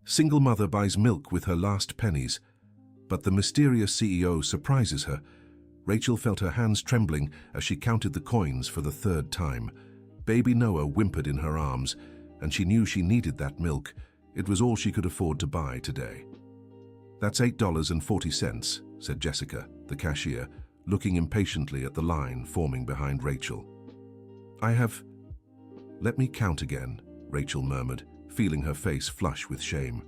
Single mother buys milk with her last pennies, but the mysterious CEO surprises her. Rachel felt her hands trembling as she counted the coins for the third time. Baby Noah whimpered in her arms, and she knew she needed that milk. It was all she could afford to buy today. "That's $8.40, said Jessica, the cashier, looking impatiently at the line forming behind Rachel. Let me count again," Rachel murmured, feeling her face flush with shame.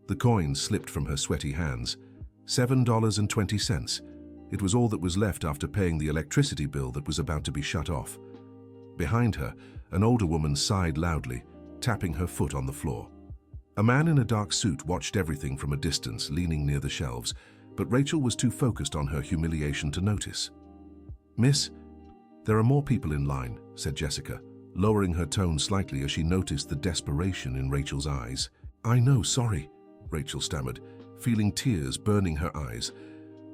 The coins slipped from her sweaty hands. $7.20. It was all that was left after paying the electricity bill that was about to be shut off. Behind her, an older woman sighed loudly, tapping her foot on the floor. A man in a dark suit watched everything from a distance, leaning near the shelves, but Rachel was too focused on her humiliation to notice. "Miss, there are more people in line," said Jessica, lowering her tone slightly as she noticed the desperation in Rachel's eyes. "I know, sorry," Rachel stammered, feeling tears burning her eyes.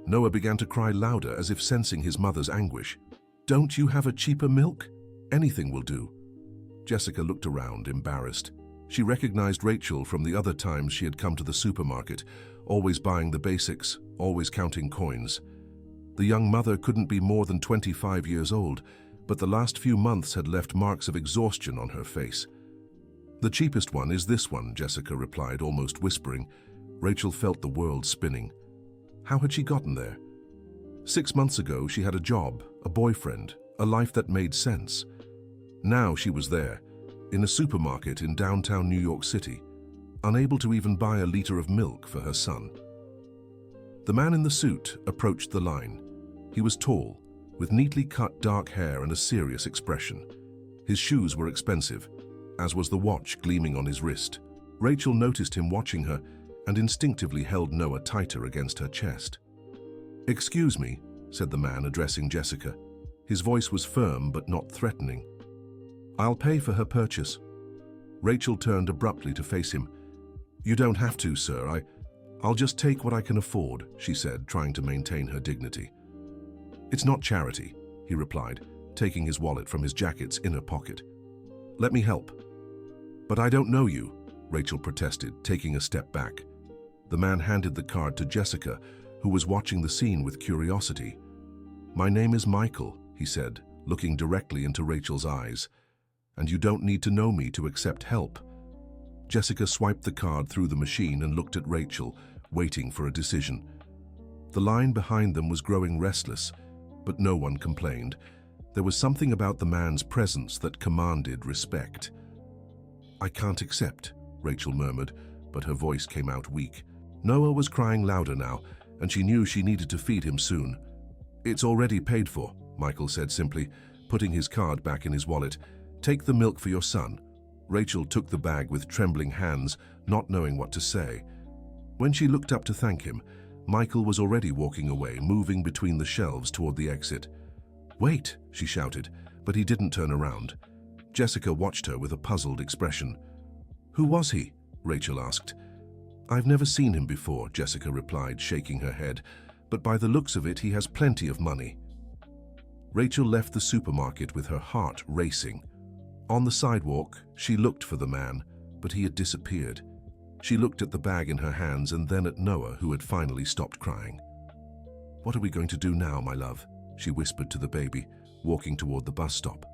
Noah began to cry louder as if sensing his mother's anguish. "Don't you have a cheaper milk? Anything will do." Jessica looked around, embarrassed. She recognized Rachel from the other times she had come to the supermarket, always buying the basics, always counting coins. The young mother couldn't be more than 25 years old, but the last few months had left marks of exhaustion on her face. "The cheapest one is this one," Jessica replied, almost whispering. Rachel felt the world spinning. How had she gotten there? 6 months ago, she had a job, a boyfriend, a life that made sense. Now she was there, in a supermarket in downtown New York City, unable to even buy a liter of milk for her son. The man in the suit approached the line. He was tall, with neatly cut dark hair and a serious expression. His shoes were expensive, as was the watch gleaming on his wrist. Rachel noticed him watching her and instinctively held Noah tighter against her chest. "Excuse me," said the man, addressing Jessica. His voice was firm but not threatening. "I'll pay for her purchase." Rachel turned abruptly to face him. "You don't have to, sir. I'll just take what I can afford," she said, trying to maintain her dignity. "It's not charity," he replied, taking his wallet from his jacket's inner pocket. "Let me help." "But I don't know you," Rachel protested, taking a step back. The man handed the card to Jessica, who was watching the scene with curiosity. "My name is Michael," he said, looking directly into Rachel's eyes. "And you don't need to know me to accept help." Jessica swiped the card through the machine and looked at Rachel, waiting for a decision. The line behind them was growing restless, but no one complained. There was something about the man's presence that commanded respect. "I can't accept," Rachel murmured, but her voice came out weak. Noah was crying louder now, and she knew she needed to feed him soon. "It's already paid for," Michael said simply, putting his card back in his wallet. "Take the milk for your son." Rachel took the bag with trembling hands, not knowing what to say. When she looked up to thank him, Michael was already walking away, moving between the shelves toward the exit. "Wait," she shouted, but he didn't turn around. Jessica watched her with a puzzled expression. "Who was he?" Rachel asked. "I've never seen him before," Jessica replied, shaking her head, "but by the looks of it, he has plenty of money." Rachel left the supermarket with her heart racing. On the sidewalk, she looked for the man, but he had disappeared. She looked at the bag in her hands and then at Noah, who had finally stopped crying. "What are we going to do now, my love?" she whispered to the baby, walking toward the bus stop.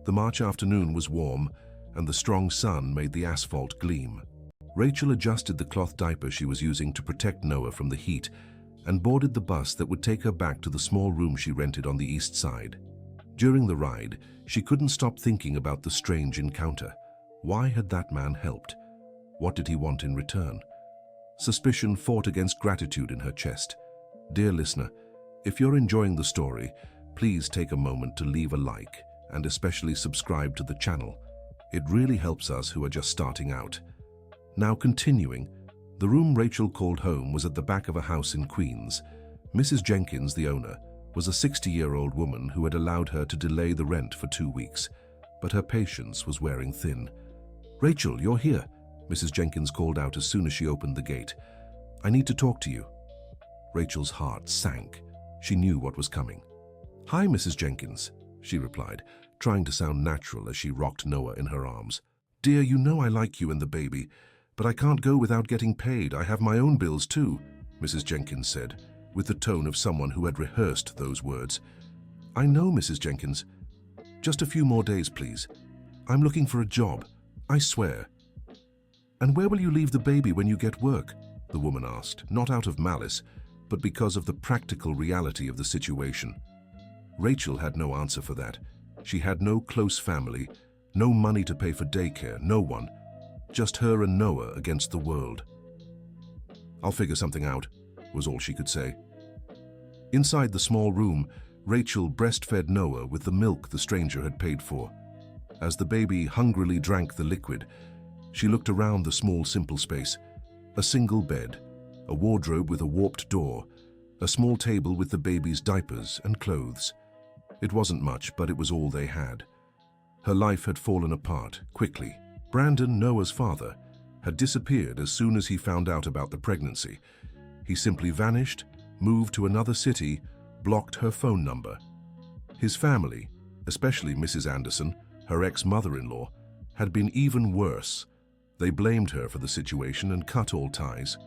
The March afternoon was warm, and the strong sun made the asphalt gleam. Rachel adjusted the cloth diaper she was using to protect Noah from the heat and boarded the bus that would take her back to the small room she rented on the east side. During the ride, she couldn't stop thinking about the strange encounter. Why had that man helped? What did he want in return? Suspicion fought against gratitude in her chest. Dear listener, if you're enjoying the story, please take a moment to leave a like and especially subscribe to the channel. It really helps us who are just starting out. Now continuing, the room Rachel called home was at the back of a house in Queens. Mrs. Jenkins, the owner, was a 60-year-old woman who had allowed her to delay the rent for 2 weeks, but her patience was wearing thin. "Rachel, you're here," Mrs. Jenkins called out as soon as she opened the gate. "I need to talk to you." Rachel's heart sank. She knew what was coming. "Hi, Mrs. Jenkins," she replied, trying to sound natural as she rocked Noah in her arms. "Dear, you know I like you and the baby, But I can't go without getting paid. I have my own bills too, Mrs. Jenkins said, with the tone of someone who had rehearsed those words. I know, Mrs. Jenkins. Just a few more days, please. I'm looking for a job, I swear. And where will you leave the baby when you get work? The woman asked, not out of malice, but because of the practical reality of the situation. Rachel had no answer for that. She had no close family, no money to pay for daycare, no one. Just her and Noah against the world. I'll figure something out, was all she could say. Inside the small room, Rachel breastfed Noah with the milk the stranger had paid for. As the baby hungrily drank the liquid, she looked around the small, simple space. A single bed, a wardrobe with a warped door, a small table with the baby's diapers and clothes. It wasn't much, but it was all they had. Her life had fallen apart, quickly. Brandon, Noah's father, had disappeared as soon as he found out about the pregnancy. He simply vanished, moved to another city, blocked her phone number. His family, especially Mrs. Anderson, her ex-mother-in-law, had been even worse. They blamed her for the situation and cut all ties.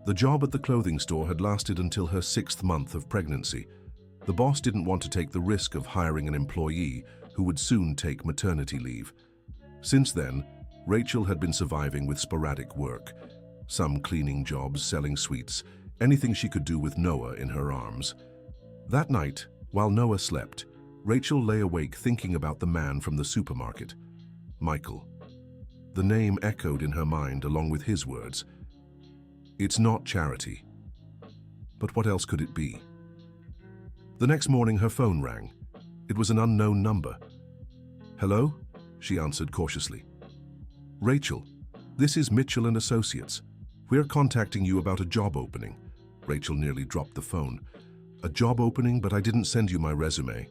The job at the clothing store had lasted until her 6th month of pregnancy. The boss didn't want to take the risk of hiring an employee who would soon take maternity leave. Since then, Rachel had been surviving with sporadic work. Some cleaning jobs, selling sweets, anything she could do with Noah in her arms. That night, while Noah slept, Rachel lay awake thinking about the man from the supermarket, Michael. The name echoed in her mind along with his words. It's not Charity. But what else could it be? The next morning her phone rang. It was an unknown number. Hello? She answered cautiously. Rachel, this is Mitchell and Associates. We're contacting you about a job opening. Rachel nearly dropped the phone. A job opening, but I didn't send you my resume.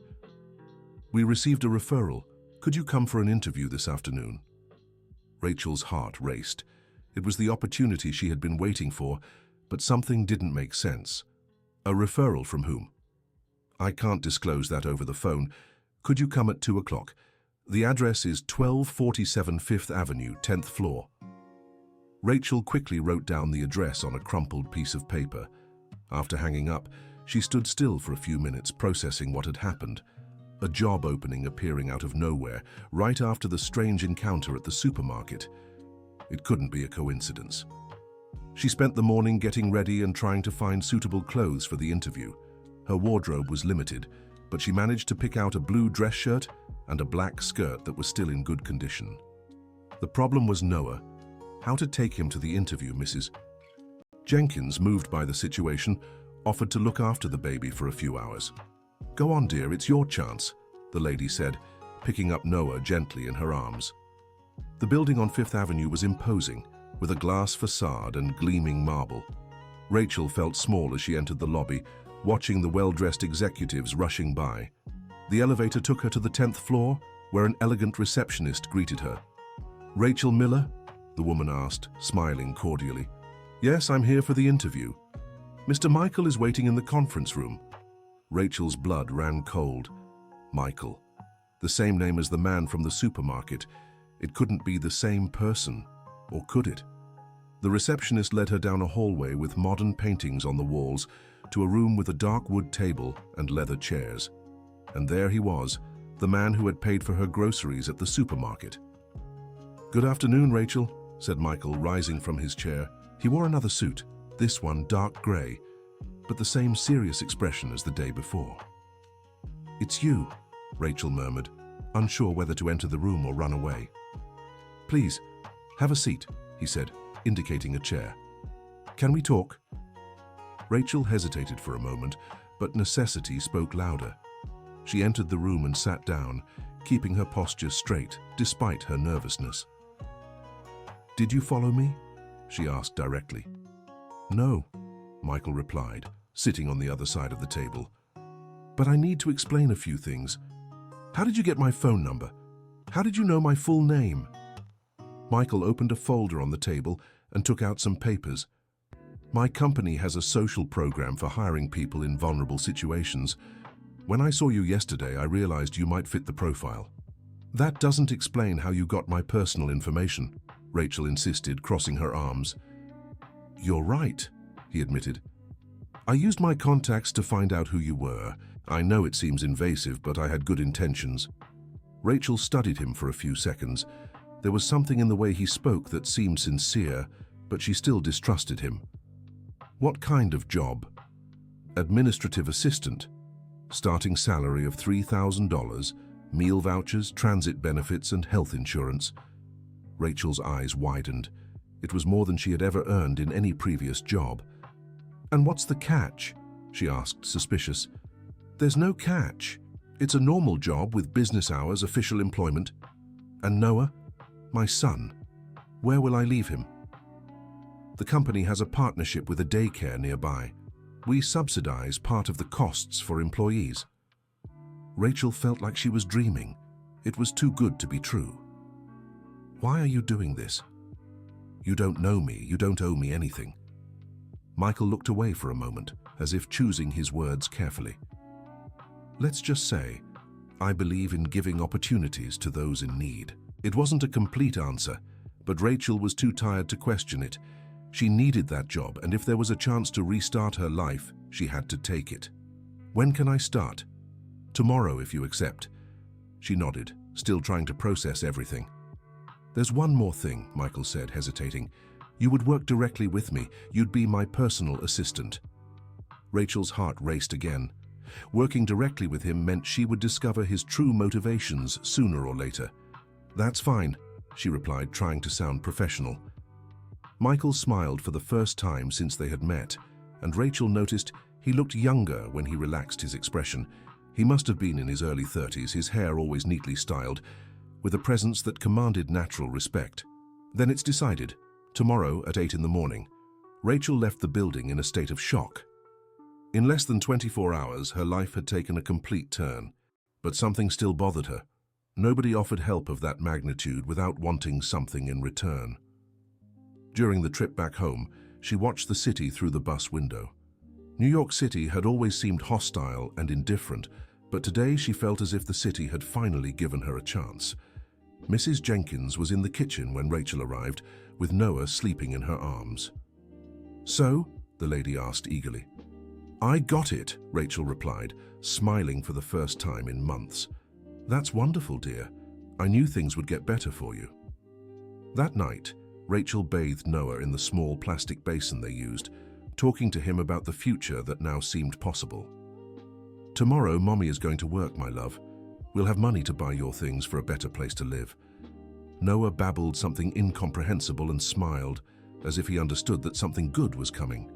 We received a referral. Could you come for an interview this afternoon? Rachel's heart raced. It was the opportunity she had been waiting for, but something didn't make sense. A referral from whom? I can't disclose that over the phone. Could you come at 2 o'clock? The address is 1247 Fifth Avenue, 10th floor. Rachel quickly wrote down the address on a crumpled piece of paper. After hanging up, she stood still for a few minutes processing what had happened. A job opening appearing out of nowhere, right after the strange encounter at the supermarket. It couldn't be a coincidence. She spent the morning getting ready and trying to find suitable clothes for the interview. Her wardrobe was limited, but she managed to pick out a blue dress shirt and a black skirt that was still in good condition. The problem was Noah. How to take him to the interview, Mrs. Jenkins, moved by the situation, offered to look after the baby for a few hours. Go on, dear, it's your chance, the lady said, picking up Noah gently in her arms. The building on Fifth Avenue was imposing, with a glass facade and gleaming marble. Rachel felt small as she entered the lobby, watching the well-dressed executives rushing by. The elevator took her to the 10th floor, where an elegant receptionist greeted her. Rachel Miller? The woman asked, smiling cordially. Yes, I'm here for the interview. Mr. Michael is waiting in the conference room. Rachel's blood ran cold. Michael. The same name as the man from the supermarket. It couldn't be the same person, or could it? The receptionist led her down a hallway with modern paintings on the walls to a room with a dark wood table and leather chairs. And there he was, the man who had paid for her groceries at the supermarket. Good afternoon, Rachel, said Michael, rising from his chair. He wore another suit, this one dark grey, but the same serious expression as the day before. It's you, Rachel murmured, unsure whether to enter the room or run away. Please, have a seat, he said, indicating a chair. Can we talk? Rachel hesitated for a moment, but necessity spoke louder. She entered the room and sat down, keeping her posture straight, despite her nervousness. Did you follow me? She asked directly. No, Michael replied, sitting on the other side of the table. But I need to explain a few things. How did you get my phone number? How did you know my full name? Michael opened a folder on the table and took out some papers. My company has a social program for hiring people in vulnerable situations. When I saw you yesterday, I realized you might fit the profile. That doesn't explain how you got my personal information. Rachel insisted, crossing her arms. "You're right," he admitted. "I used my contacts to find out who you were. I know it seems invasive, but I had good intentions." Rachel studied him for a few seconds. There was something in the way he spoke that seemed sincere, but she still distrusted him. "What kind of job?" "Administrative assistant. Starting salary of $3,000, meal vouchers, transit benefits, and health insurance." Rachel's eyes widened. It was more than she had ever earned in any previous job. "And what's the catch?" she asked, suspicious. "There's no catch. It's a normal job with business hours, official employment." "And Noah? My son. Where will I leave him?" "The company has a partnership with a daycare nearby. We subsidize part of the costs for employees." Rachel felt like she was dreaming. It was too good to be true. "Why are you doing this?" "You don't know me. You don't owe me anything." Michael looked away for a moment, as if choosing his words carefully. "Let's just say, I believe in giving opportunities to those in need." It wasn't a complete answer, but Rachel was too tired to question it. She needed that job, and if there was a chance to restart her life, she had to take it. "When can I start?" "Tomorrow, if you accept." She nodded, still trying to process everything. "There's one more thing," Michael said, hesitating. "You would work directly with me. You'd be my personal assistant." Rachel's heart raced again. Working directly with him meant she would discover his true motivations sooner or later. "That's fine," she replied, trying to sound professional. Michael smiled for the first time since they had met, and Rachel noticed he looked younger when he relaxed his expression. He must have been in his early 30s, his hair always neatly styled, with a presence that commanded natural respect. "Then it's decided. Tomorrow at 8 in the morning." Rachel left the building in a state of shock. In less than 24 hours, her life had taken a complete turn, but something still bothered her. Nobody offered help of that magnitude without wanting something in return. During the trip back home, she watched the city through the bus window. New York City had always seemed hostile and indifferent, but today she felt as if the city had finally given her a chance. Mrs. Jenkins was in the kitchen when Rachel arrived, with Noah sleeping in her arms. "So?" the lady asked eagerly. "I got it," Rachel replied, smiling for the first time in months. "That's wonderful, dear. I knew things would get better for you." That night, Rachel bathed Noah in the small plastic basin they used, talking to him about the future that now seemed possible. "Tomorrow, Mommy is going to work, my love. We'll have money to buy your things for a better place to live." Noah babbled something incomprehensible and smiled, as if he understood that something good was coming.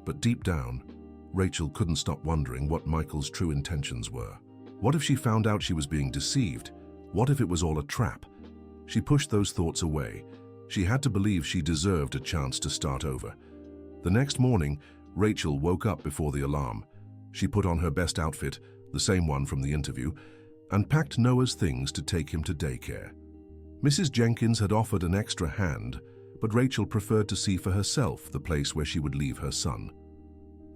But deep down, Rachel couldn't stop wondering what Michael's true intentions were. What if she found out she was being deceived? What if it was all a trap? She pushed those thoughts away. She had to believe she deserved a chance to start over. The next morning, Rachel woke up before the alarm. She put on her best outfit, the same one from the interview, and packed Noah's things to take him to daycare. Mrs. Jenkins had offered an extra hand, but Rachel preferred to see for herself the place where she would leave her son.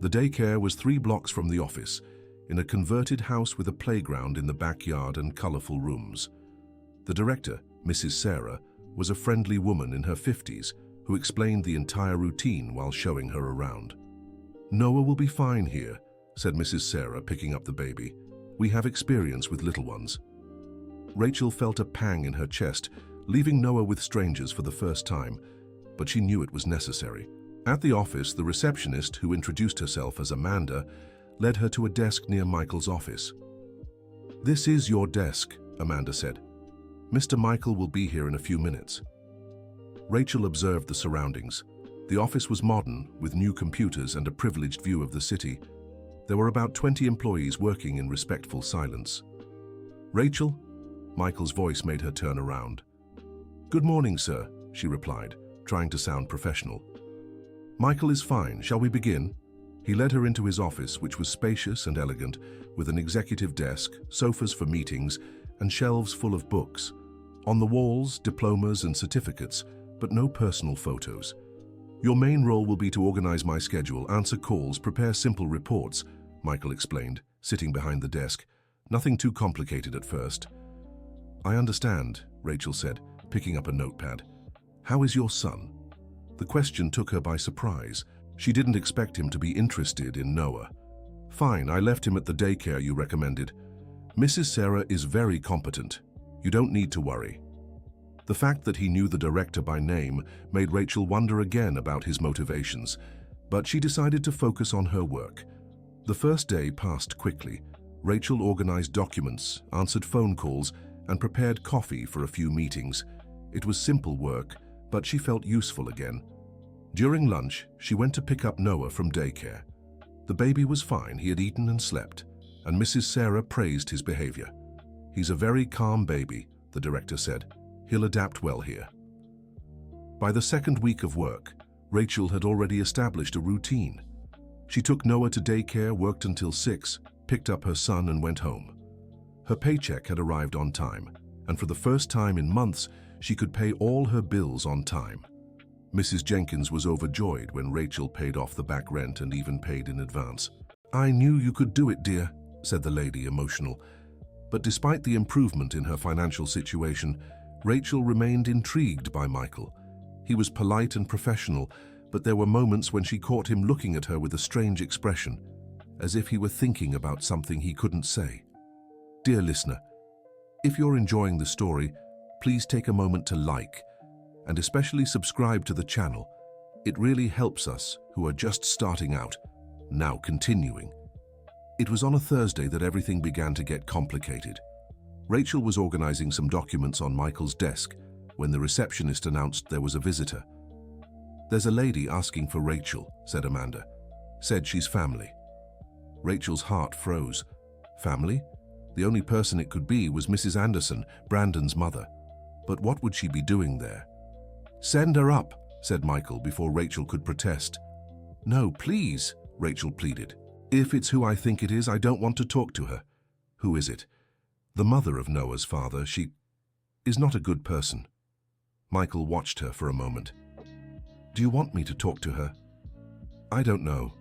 The daycare was 3 blocks from the office, in a converted house with a playground in the backyard and colorful rooms. The director, Mrs. Sarah, was a friendly woman in her 50s who explained the entire routine while showing her around. "Noah will be fine here," said Mrs. Sarah, picking up the baby. "We have experience with little ones." Rachel felt a pang in her chest, leaving Noah with strangers for the first time, but she knew it was necessary. At the office, the receptionist, who introduced herself as Amanda, led her to a desk near Michael's office. "This is your desk," Amanda said. "Mr. Michael will be here in a few minutes." Rachel observed the surroundings. The office was modern, with new computers and a privileged view of the city. There were about 20 employees working in respectful silence. "Rachel?" Michael's voice made her turn around. "Good morning, sir," she replied, trying to sound professional. "Michael is fine. Shall we begin?" He led her into his office, which was spacious and elegant, with an executive desk, sofas for meetings, and shelves full of books. On the walls, diplomas and certificates, but no personal photos. "Your main role will be to organize my schedule, answer calls, prepare simple reports," Michael explained, sitting behind the desk. "Nothing too complicated at first." "I understand," Rachel said, picking up a notepad. "How is your son?" The question took her by surprise. She didn't expect him to be interested in Noah. "Fine, I left him at the daycare you recommended. Mrs. Sarah is very competent. You don't need to worry." The fact that he knew the director by name made Rachel wonder again about his motivations, but she decided to focus on her work. The first day passed quickly. Rachel organized documents, answered phone calls, and prepared coffee for a few meetings. It was simple work, but she felt useful again. During lunch, she went to pick up Noah from daycare. The baby was fine, he had eaten and slept, and Mrs. Sarah praised his behavior. "He's a very calm baby," the director said. "He'll adapt well here." By the second week of work, Rachel had already established a routine. She took Noah to daycare, worked until 6, picked up her son and went home. Her paycheck had arrived on time, and for the first time in months, she could pay all her bills on time. Mrs. Jenkins was overjoyed when Rachel paid off the back rent and even paid in advance. "I knew you could do it, dear," said the lady, emotional. But despite the improvement in her financial situation, Rachel remained intrigued by Michael. He was polite and professional, but there were moments when she caught him looking at her with a strange expression, as if he were thinking about something he couldn't say. Dear listener, if you're enjoying the story, please take a moment to like, and especially subscribe to the channel. It really helps us who are just starting out. Now continuing. It was on a Thursday that everything began to get complicated. Rachel was organizing some documents on Michael's desk when the receptionist announced there was a visitor. "There's a lady asking for Rachel," said Amanda. "Said she's family." Rachel's heart froze. Family? The only person it could be was Mrs. Anderson, Brandon's mother. But what would she be doing there? "Send her up," said Michael before Rachel could protest. "No, please," Rachel pleaded. "If it's who I think it is, I don't want to talk to her." "Who is it?" "The mother of Noah's father. She is not a good person." Michael watched her for a moment. "Do you want me to talk to her?" "I don't know.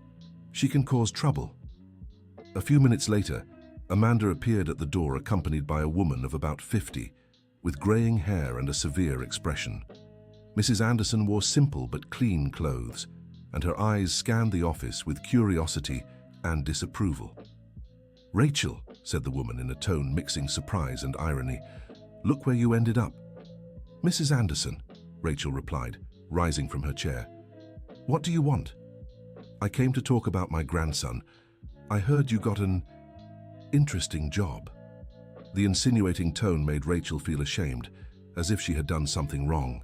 She can cause trouble." A few minutes later, Amanda appeared at the door accompanied by a woman of about 50, with graying hair and a severe expression. Mrs. Anderson wore simple but clean clothes, and her eyes scanned the office with curiosity and disapproval. "Rachel," said the woman in a tone mixing surprise and irony, "look where you ended up." "Mrs. Anderson," Rachel replied, rising from her chair. "What do you want?" "I came to talk about my grandson. I heard you got an interesting job." The insinuating tone made Rachel feel ashamed, as if she had done something wrong.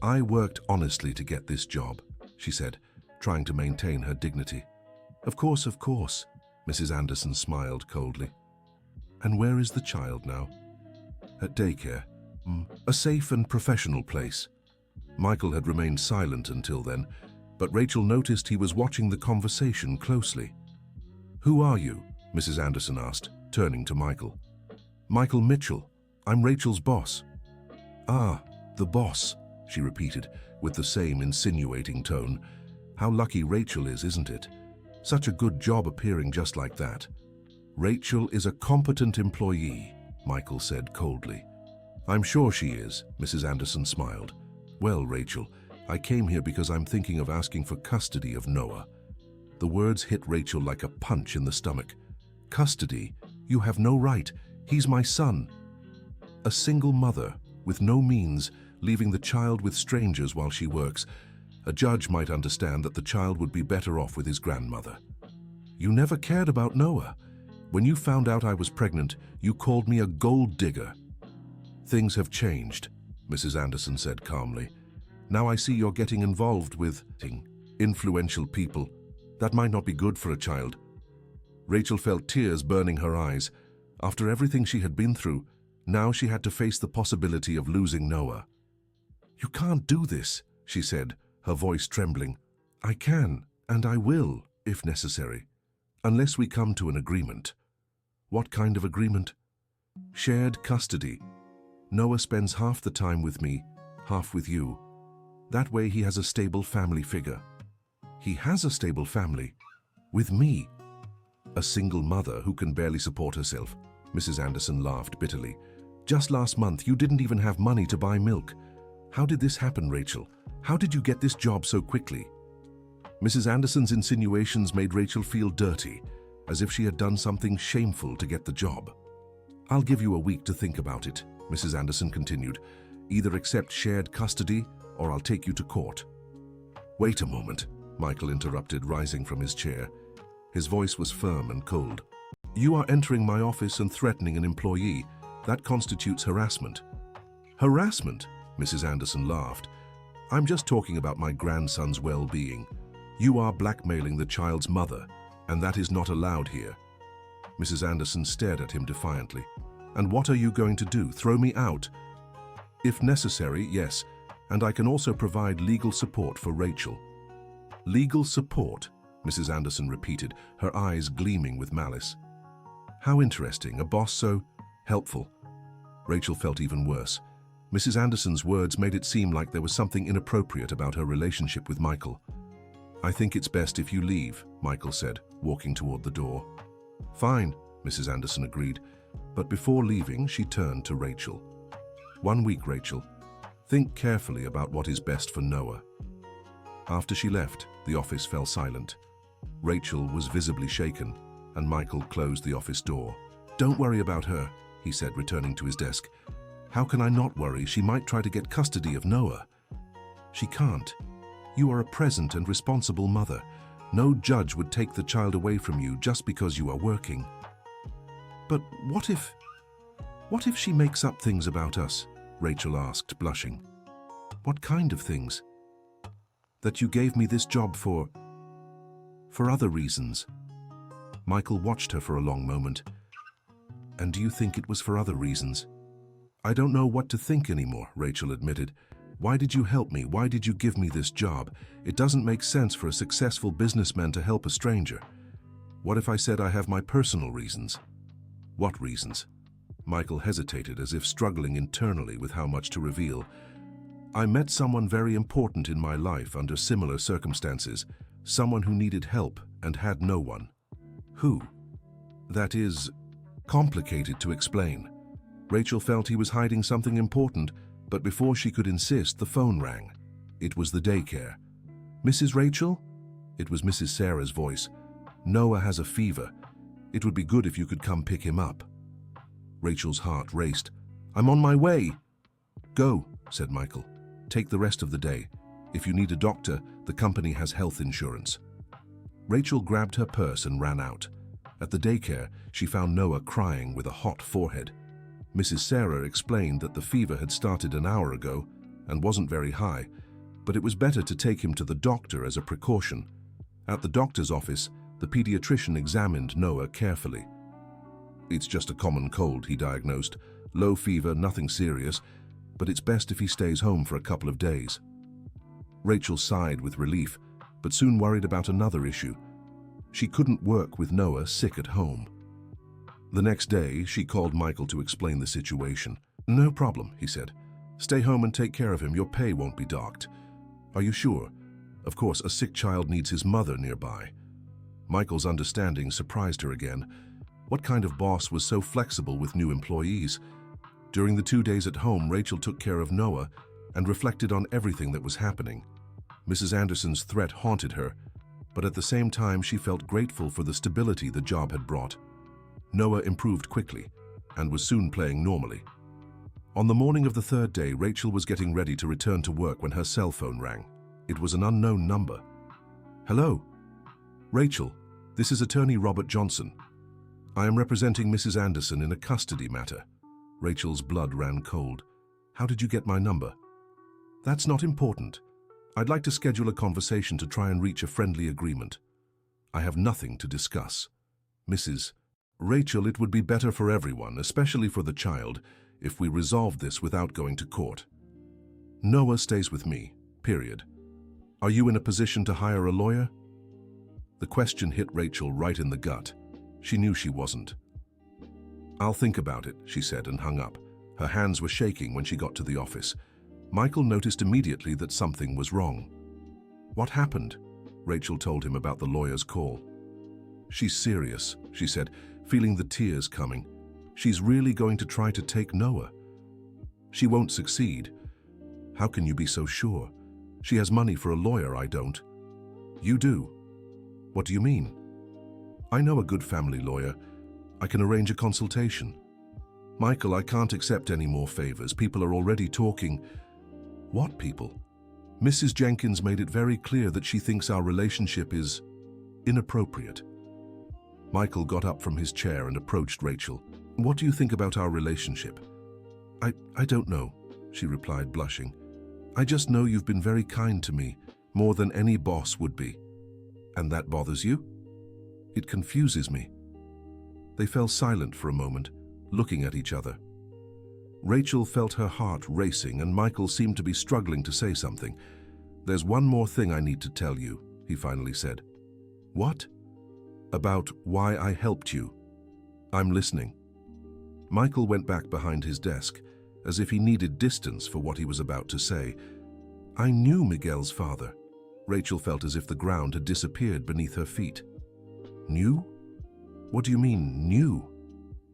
"I worked honestly to get this job," she said, trying to maintain her dignity. Of course, Mrs. Anderson smiled coldly. "And where is the child now?" "At daycare. A safe and professional place." Michael had remained silent until then, but Rachel noticed he was watching the conversation closely. "Who are you?" Mrs. Anderson asked, turning to Michael. "Michael Mitchell. I'm Rachel's boss." "Ah, the boss," she repeated, with the same insinuating tone. "How lucky Rachel is, isn't it? Such a good job appearing just like that." "Rachel is a competent employee," Michael said coldly. "I'm sure she is," Mrs. Anderson smiled. "Well, Rachel, I came here because I'm thinking of asking for custody of Noah." The words hit Rachel like a punch in the stomach. "Custody? You have no right. He's my son." A single mother, with no means, leaving the child with strangers while she works. A judge might understand that the child would be better off with his grandmother. "You never cared about Noah. When you found out I was pregnant, you called me a gold digger." "Things have changed," Mrs. Anderson said calmly. "Now I see you're getting involved with influential people. That might not be good for a child." Rachel felt tears burning her eyes. After everything she had been through, now she had to face the possibility of losing Noah. "You can't do this," she said, her voice trembling. "I can, and I will, if necessary, unless we come to an agreement." "What kind of agreement?" "Shared custody. Noah spends half the time with me, half with you. That way he has a stable family figure." "He has a stable family? With me?" "A single mother who can barely support herself." Mrs. Anderson laughed bitterly. "Just last month you didn't even have money to buy milk. How did this happen, Rachel? How did you get this job so quickly? Mrs. Anderson's insinuations made Rachel feel dirty, as if she had done something shameful to get the job. I'll give you a week to think about it, Mrs. Anderson continued. Either accept shared custody or I'll take you to court. Wait a moment, Michael interrupted, rising from his chair. His voice was firm and cold. You are entering my office and threatening an employee. That constitutes harassment. Harassment? Mrs. Anderson laughed. I'm just talking about my grandson's well-being. You are blackmailing the child's mother, and that is not allowed here. Mrs. Anderson stared at him defiantly. And what are you going to do? Throw me out? If necessary, yes, and I can also provide legal support for Rachel. Legal support? Mrs. Anderson repeated, her eyes gleaming with malice. How interesting, a boss so helpful. Rachel felt even worse. Mrs. Anderson's words made it seem like there was something inappropriate about her relationship with Michael. I think it's best if you leave, Michael said, walking toward the door. Fine, Mrs. Anderson agreed, but before leaving, she turned to Rachel. 1 week, Rachel. Think carefully about what is best for Noah. After she left, the office fell silent. Rachel was visibly shaken, and Michael closed the office door. Don't worry about her, he said, returning to his desk. How can I not worry? She might try to get custody of Noah. She can't. You are a present and responsible mother. No judge would take the child away from you just because you are working. But what if she makes up things about us? Rachel asked, blushing. What kind of things? That you gave me this job for other reasons. Michael watched her for a long moment. And do you think it was for other reasons? I don't know what to think anymore, Rachel admitted. Why did you help me? Why did you give me this job? It doesn't make sense for a successful businessman to help a stranger. What if I said I have my personal reasons? What reasons? Michael hesitated, as if struggling internally with how much to reveal. I met someone very important in my life under similar circumstances, someone who needed help and had no one. Who? That is complicated to explain. Rachel felt he was hiding something important, but before she could insist, the phone rang. It was the daycare. Mrs. Rachel? It was Mrs. Sarah's voice. Noah has a fever. It would be good if you could come pick him up. Rachel's heart raced. I'm on my way. Go, said Michael. Take the rest of the day. If you need a doctor, the company has health insurance. Rachel grabbed her purse and ran out. At the daycare, she found Noah crying with a hot forehead. Mrs. Sarah explained that the fever had started an hour ago and wasn't very high, but it was better to take him to the doctor as a precaution. At the doctor's office, the pediatrician examined Noah carefully. It's just a common cold, he diagnosed. Low fever, nothing serious, but it's best if he stays home for a couple of days. Rachel sighed with relief, but soon worried about another issue. She couldn't work with Noah sick at home. The next day, she called Michael to explain the situation. No problem, he said. Stay home and take care of him. Your pay won't be docked. Are you sure? Of course, a sick child needs his mother nearby. Michael's understanding surprised her again. What kind of boss was so flexible with new employees? During the 2 days at home, Rachel took care of Noah and reflected on everything that was happening. Mrs. Anderson's threat haunted her, but at the same time she felt grateful for the stability the job had brought. Noah improved quickly and was soon playing normally. On the morning of the third day, Rachel was getting ready to return to work when her cell phone rang. It was an unknown number. Hello? Rachel, this is Attorney Robert Johnson. I am representing Mrs. Anderson in a custody matter. Rachel's blood ran cold. How did you get my number? That's not important. I'd like to schedule a conversation to try and reach a friendly agreement. I have nothing to discuss. Mrs. Rachel, it would be better for everyone, especially for the child, if we resolved this without going to court. Noah stays with me, period. Are you in a position to hire a lawyer? The question hit Rachel right in the gut. She knew she wasn't. I'll think about it, she said and hung up. Her hands were shaking when she got to the office. Michael noticed immediately that something was wrong. What happened? Rachel told him about the lawyer's call. She's serious, she said, feeling the tears coming. She's really going to try to take Noah. She won't succeed. How can you be so sure? She has money for a lawyer, I don't. You do? What do you mean? I know a good family lawyer. I can arrange a consultation. Michael, I can't accept any more favors. People are already talking. What people? Mrs. Jenkins made it very clear that she thinks our relationship is inappropriate. Michael got up from his chair and approached Rachel. What do you think about our relationship? I don't know, she replied, blushing. I just know you've been very kind to me, more than any boss would be. And that bothers you? It confuses me. They fell silent for a moment, looking at each other. Rachel felt her heart racing, and Michael seemed to be struggling to say something. There's one more thing I need to tell you, he finally said. What? About why I helped you. I'm listening. Michael went back behind his desk, as if he needed distance for what he was about to say. I knew Miguel's father. Rachel felt as if the ground had disappeared beneath her feet. Knew? What do you mean, knew?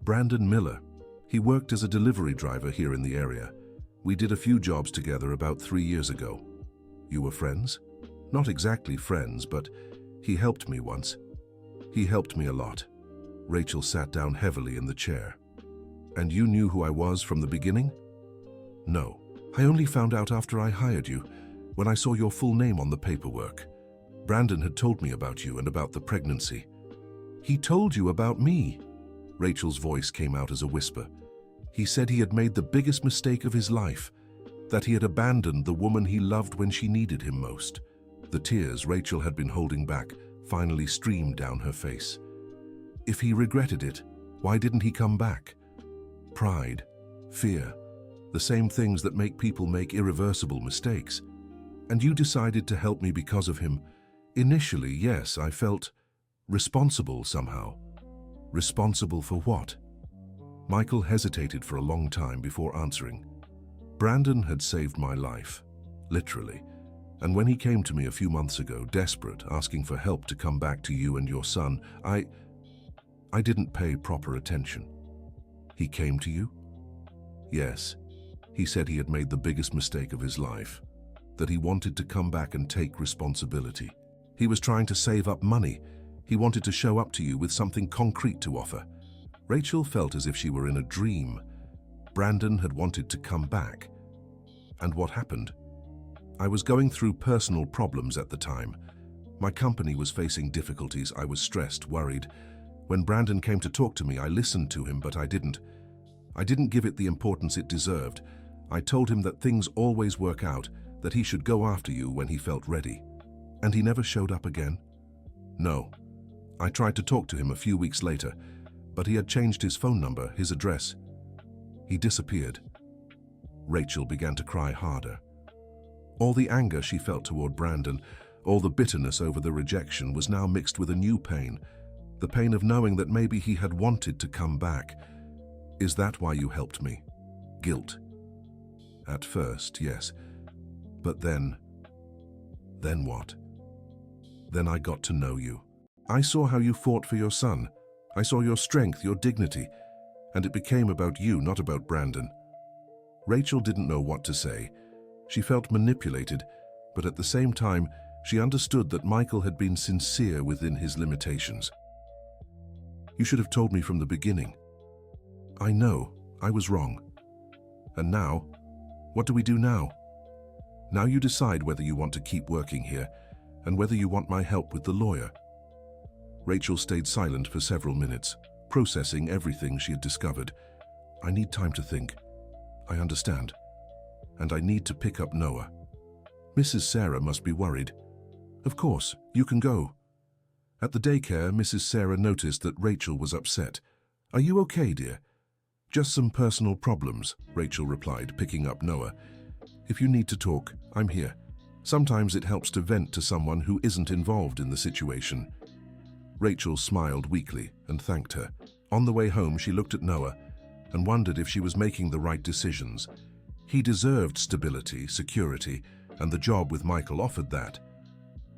Brandon Miller. He worked as a delivery driver here in the area. We did a few jobs together about 3 years ago. You were friends? Not exactly friends, but he helped me once. He helped me a lot. Rachel sat down heavily in the chair. And you knew who I was from the beginning? No. I only found out after I hired you, when I saw your full name on the paperwork. Brandon had told me about you and about the pregnancy. He told you about me. Rachel's voice came out as a whisper. He said he had made the biggest mistake of his life, that he had abandoned the woman he loved when she needed him most. The tears Rachel had been holding back finally streamed down her face. If he regretted it, why didn't he come back? Pride, fear, the same things that make people make irreversible mistakes. And you decided to help me because of him. Initially, yes, I felt responsible somehow. Responsible for what? Michael hesitated for a long time before answering. Brandon had saved my life, literally. And when he came to me a few months ago, desperate, asking for help to come back to you and your son, I didn't pay proper attention. He came to you? Yes. He said he had made the biggest mistake of his life, that he wanted to come back and take responsibility. He was trying to save up money. He wanted to show up to you with something concrete to offer. Rachel felt as if she were in a dream. Brandon had wanted to come back. And what happened? I was going through personal problems at the time. My company was facing difficulties. I was stressed, worried. When Brandon came to talk to me, I listened to him, but I didn't give it the importance it deserved. I told him that things always work out, that he should go after you when he felt ready. And he never showed up again? No. I tried to talk to him a few weeks later, but he had changed his phone number, his address. He disappeared. Rachel began to cry harder. All the anger she felt toward Brandon, all the bitterness over the rejection was now mixed with a new pain, the pain of knowing that maybe he had wanted to come back. Is that why you helped me? Guilt. At first, yes. But then what? Then I got to know you. I saw how you fought for your son. I saw your strength, your dignity, and it became about you, not about Brandon. Rachel didn't know what to say. She felt manipulated, but at the same time, she understood that Michael had been sincere within his limitations. You should have told me from the beginning. I know, I was wrong. And now, what do we do now? Now you decide whether you want to keep working here, and whether you want my help with the lawyer. Rachel stayed silent for several minutes, processing everything she had discovered. I need time to think. I understand. And I need to pick up Noah. Mrs. Sarah must be worried. Of course, you can go. At the daycare, Mrs. Sarah noticed that Rachel was upset. Are you okay, dear? Just some personal problems, Rachel replied, picking up Noah. If you need to talk, I'm here. Sometimes it helps to vent to someone who isn't involved in the situation. Rachel smiled weakly and thanked her. On the way home, she looked at Noah and wondered if she was making the right decisions. He deserved stability, security, and the job with Michael offered that.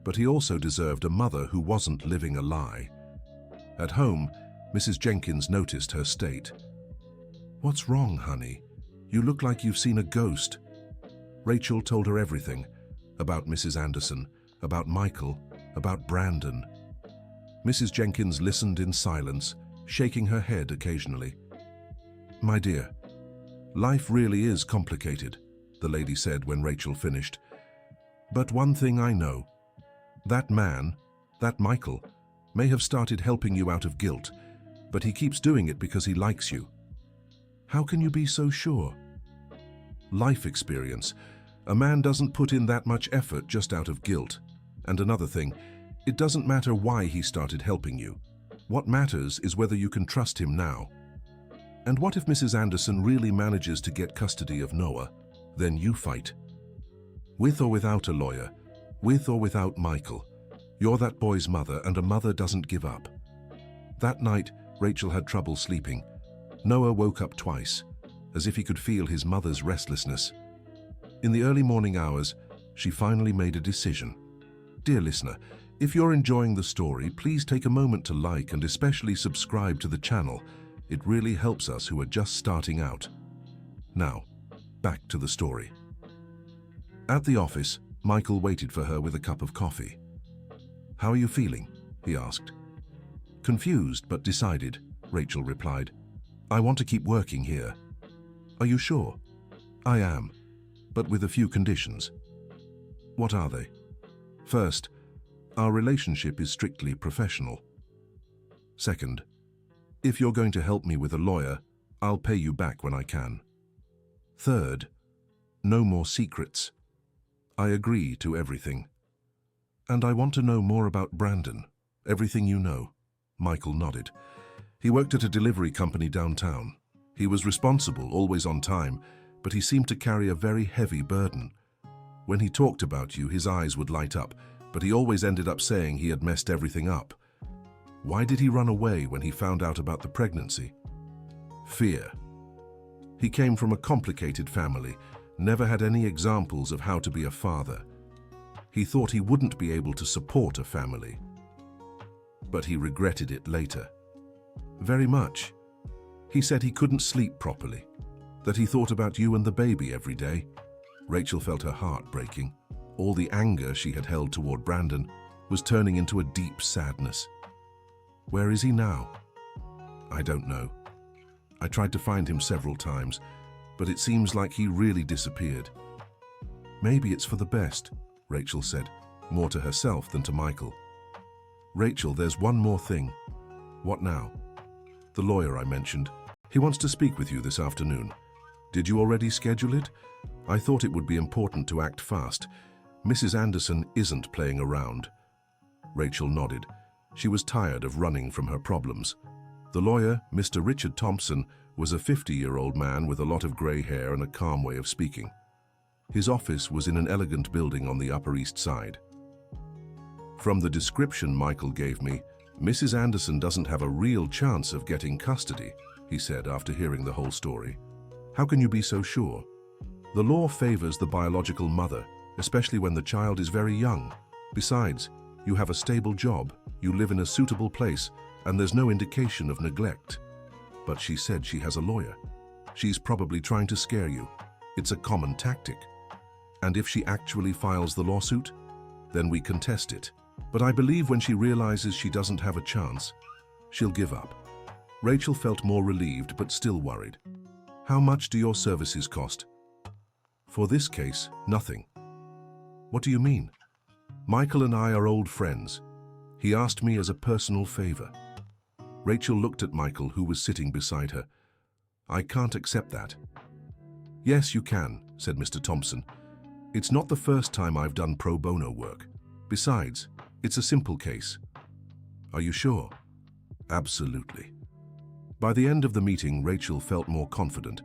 But he also deserved a mother who wasn't living a lie. At home, Mrs. Jenkins noticed her state. What's wrong, honey? You look like you've seen a ghost. Rachel told her everything, about Mrs. Anderson, about Michael, about Brandon. Mrs. Jenkins listened in silence, shaking her head occasionally. "My dear, life really is complicated," the lady said when Rachel finished. "But one thing I know, that man, that Michael, may have started helping you out of guilt, but he keeps doing it because he likes you. How can you be so sure? Life experience. A man doesn't put in that much effort just out of guilt. And another thing, it doesn't matter why he started helping you. What matters is whether you can trust him now. And what if Mrs. Anderson really manages to get custody of Noah? Then you fight. With or without a lawyer, with or without Michael, you're that boy's mother, and a mother doesn't give up." That night, Rachel had trouble sleeping. Noah woke up twice, as if he could feel his mother's restlessness. In the early morning hours, she finally made a decision. Dear listener, if you're enjoying the story, please take a moment to like and especially subscribe to the channel. It really helps us who are just starting out. Now, back to the story. At the office, Michael waited for her with a cup of coffee. "How are you feeling?" he asked. "Confused but decided," Rachel replied. "I want to keep working here." "Are you sure?" "I am, but with a few conditions." "What are they?" "First, our relationship is strictly professional. Second, if you're going to help me with a lawyer, I'll pay you back when I can. Third, no more secrets. I agree to everything. And I want to know more about Brandon, everything you know." Michael nodded. "He worked at a delivery company downtown. He was responsible, always on time, but he seemed to carry a very heavy burden. When he talked about you, his eyes would light up, but he always ended up saying he had messed everything up. Why did he run away when he found out about the pregnancy? Fear. He came from a complicated family, never had any examples of how to be a father. He thought he wouldn't be able to support a family. But he regretted it later. Very much. He said he couldn't sleep properly, that he thought about you and the baby every day." Rachel felt her heart breaking. All the anger she had held toward Brandon was turning into a deep sadness. "Where is he now?" "I don't know. I tried to find him several times, but it seems like he really disappeared." "Maybe it's for the best," Rachel said, more to herself than to Michael. "Rachel, there's one more thing." "What now?" "The lawyer I mentioned. He wants to speak with you this afternoon. Did you already schedule it? I thought it would be important to act fast. Mrs. Anderson isn't playing around." Rachel nodded. She was tired of running from her problems. The lawyer, Mr. Richard Thompson, was a 50-year-old man with a lot of grey hair and a calm way of speaking. His office was in an elegant building on the Upper East Side. "From the description Michael gave me, Mrs. Anderson doesn't have a real chance of getting custody," he said after hearing the whole story. "How can you be so sure? The law favors the biological mother, especially when the child is very young. Besides, you have a stable job, you live in a suitable place, and there's no indication of neglect." "But she said she has a lawyer. She's probably trying to scare you. It's a common tactic. And if she actually files the lawsuit, then we contest it. But I believe when she realizes she doesn't have a chance, she'll give up." Rachel felt more relieved but still worried. "How much do your services cost?" "For this case, nothing." "What do you mean?" "Michael and I are old friends. He asked me as a personal favor." Rachel looked at Michael, who was sitting beside her. "I can't accept that." "Yes, you can," said Mr. Thompson. "It's not the first time I've done pro bono work. Besides, it's a simple case." "Are you sure?" "Absolutely." By the end of the meeting, Rachel felt more confident.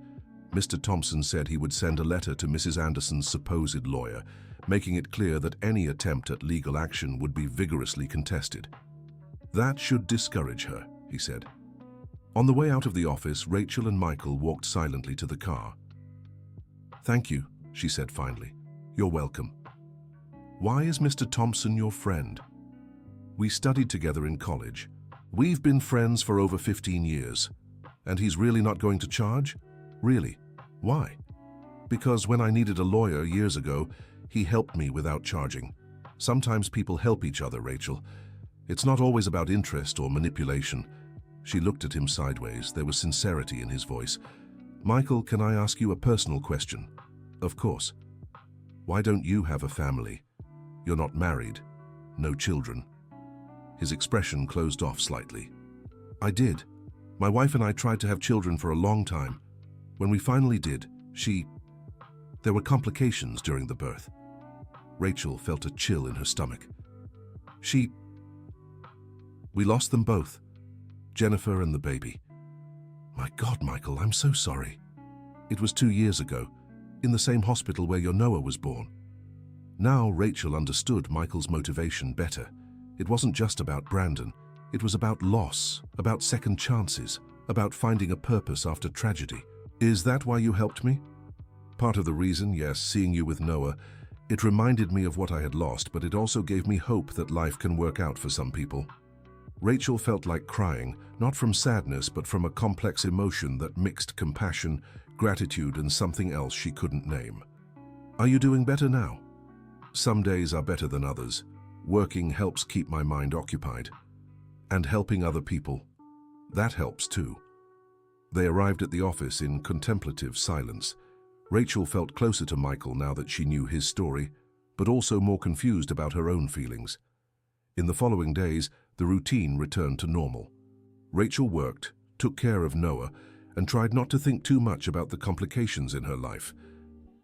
Mr. Thompson said he would send a letter to Mrs. Anderson's supposed lawyer, making it clear that any attempt at legal action would be vigorously contested. "That should discourage her," he said. On the way out of the office, Rachel and Michael walked silently to the car. "Thank you," she said finally. "You're welcome." "Why is Mr. Thompson your friend?" "We studied together in college. We've been friends for over 15 years. And he's really not going to charge? Really? Why?" Because when I needed a lawyer years ago, he helped me without charging. Sometimes people help each other, Rachel. It's not always about interest or manipulation. She looked at him sideways. There was sincerity in his voice. Michael, can I ask you a personal question? Of course. Why don't you have a family? You're not married. No children. His expression closed off slightly. I did. My wife and I tried to have children for a long time. When we finally did, there were complications during the birth. Rachel felt a chill in her stomach. We lost them both. Jennifer and the baby. My God, Michael, I'm so sorry. It was 2 years ago, in the same hospital where your Noah was born. Now Rachel understood Michael's motivation better. It wasn't just about Brandon. It was about loss, about second chances, about finding a purpose after tragedy. Is that why you helped me? Part of the reason, yes, seeing you with Noah. It reminded me of what I had lost, but it also gave me hope that life can work out for some people. Rachel felt like crying, not from sadness, but from a complex emotion that mixed compassion, gratitude, and something else she couldn't name. Are you doing better now? Some days are better than others. Working helps keep my mind occupied. And helping other people, that helps too. They arrived at the office in contemplative silence. Rachel felt closer to Michael now that she knew his story, but also more confused about her own feelings. In the following days, the routine returned to normal. Rachel worked, took care of Noah, and tried not to think too much about the complications in her life.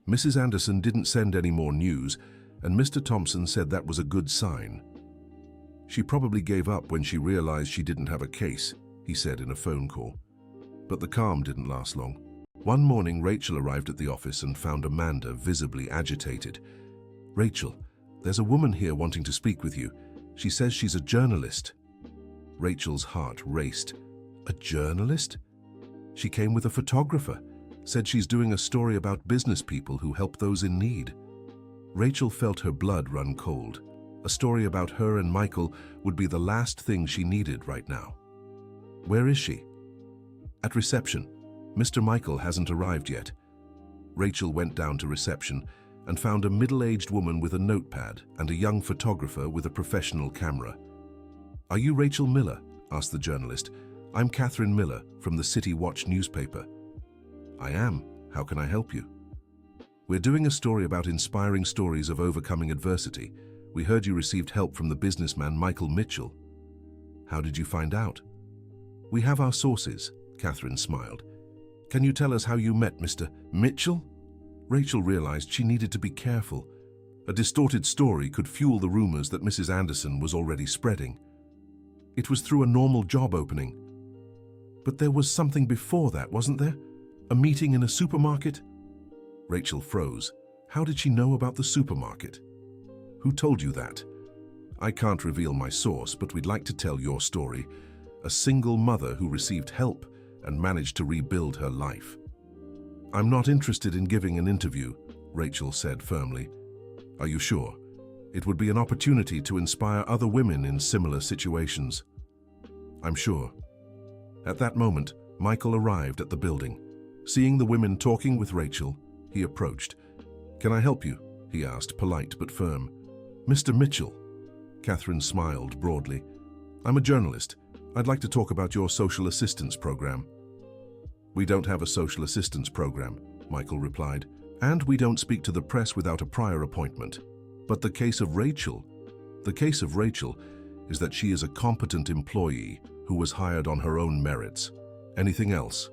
Mrs. Anderson didn't send any more news, and Mr. Thompson said that was a good sign. She probably gave up when she realized she didn't have a case, he said in a phone call. But the calm didn't last long. One morning, Rachel arrived at the office and found Amanda visibly agitated. Rachel, there's a woman here wanting to speak with you. She says she's a journalist. Rachel's heart raced. A journalist? She came with a photographer, said she's doing a story about business people who help those in need. Rachel felt her blood run cold. A story about her and Michael would be the last thing she needed right now. Where is she? At reception. Mr. Michael hasn't arrived yet. Rachel went down to reception and found a middle-aged woman with a notepad and a young photographer with a professional camera. Are you Rachel Miller? Asked the journalist. I'm Catherine Miller from the City Watch newspaper. I am. How can I help you? We're doing a story about inspiring stories of overcoming adversity. We heard you received help from the businessman Michael Mitchell. How did you find out? We have our sources, Catherine smiled. Can you tell us how you met Mr. Mitchell? Rachel realized she needed to be careful. A distorted story could fuel the rumors that Mrs. Anderson was already spreading. It was through a normal job opening. But there was something before that, wasn't there? A meeting in a supermarket? Rachel froze. How did she know about the supermarket? Who told you that? I can't reveal my source, but we'd like to tell your story. A single mother who received help and managed to rebuild her life. I'm not interested in giving an interview, Rachel said firmly. Are you sure? It would be an opportunity to inspire other women in similar situations. I'm sure. At that moment, Michael arrived at the building. Seeing the women talking with Rachel, he approached. Can I help you? He asked, polite but firm. Mr. Mitchell. Catherine smiled broadly. I'm a journalist. I'd like to talk about your social assistance program. We don't have a social assistance program, Michael replied, and we don't speak to the press without a prior appointment. But the case of Rachel is that she is a competent employee who was hired on her own merits. Anything else?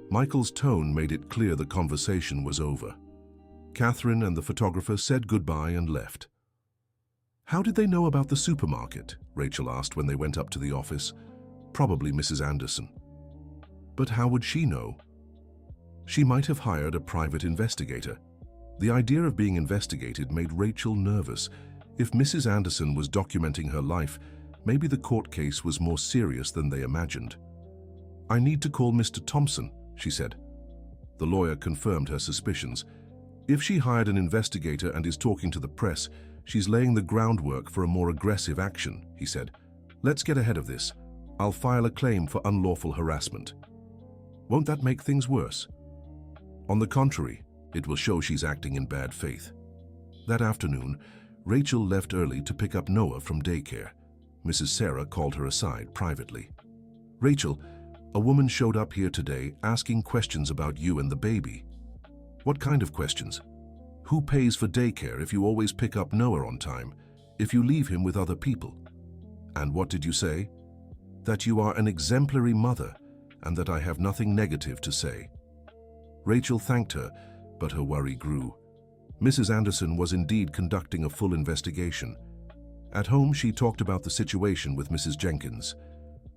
Michael's tone made it clear the conversation was over. Catherine and the photographer said goodbye and left. How did they know about the supermarket? Rachel asked when they went up to the office. Probably Mrs. Anderson. But how would she know? She might have hired a private investigator. The idea of being investigated made Rachel nervous. If Mrs. Anderson was documenting her life, maybe the court case was more serious than they imagined. I need to call Mr. Thompson, she said. The lawyer confirmed her suspicions. If she hired an investigator and is talking to the press, she's laying the groundwork for a more aggressive action, he said. Let's get ahead of this. I'll file a claim for unlawful harassment. Won't that make things worse? On the contrary, It will show she's acting in bad faith. That afternoon, Rachel left early to pick up Noah from daycare. Mrs. Sarah called her aside privately. "Rachel, a woman showed up here today asking questions about you and the baby." "What kind of questions?" "Who pays for daycare if you always pick up Noah on time, if you leave him with other people?" "And what did you say?" "That you are an exemplary mother and that I have nothing negative to say." Rachel thanked her, but her worry grew. Mrs. Anderson was indeed conducting a full investigation. At home, she talked about the situation with Mrs. Jenkins.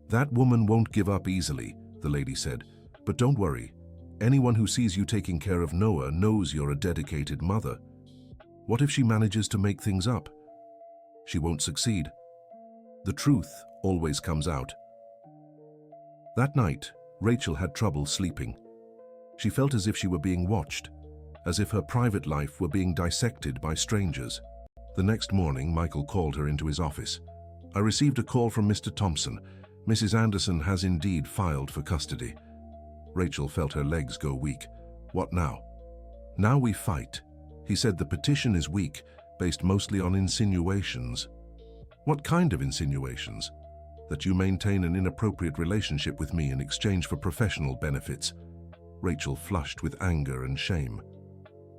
"That woman won't give up easily," the lady said, "but don't worry. Anyone who sees you taking care of Noah knows you're a dedicated mother. What if she manages to make things up? She won't succeed. The truth always comes out." That night, Rachel had trouble sleeping. She felt as if she were being watched, as if her private life were being dissected by strangers. The next morning, Michael called her into his office. "I received a call from Mr. Thompson. Mrs. Anderson has indeed filed for custody." Rachel felt her legs go weak. "What now?" "Now we fight. He said the petition is weak, based mostly on insinuations." "What kind of insinuations?" "That you maintain an inappropriate relationship with me in exchange for professional benefits." Rachel flushed with anger and shame.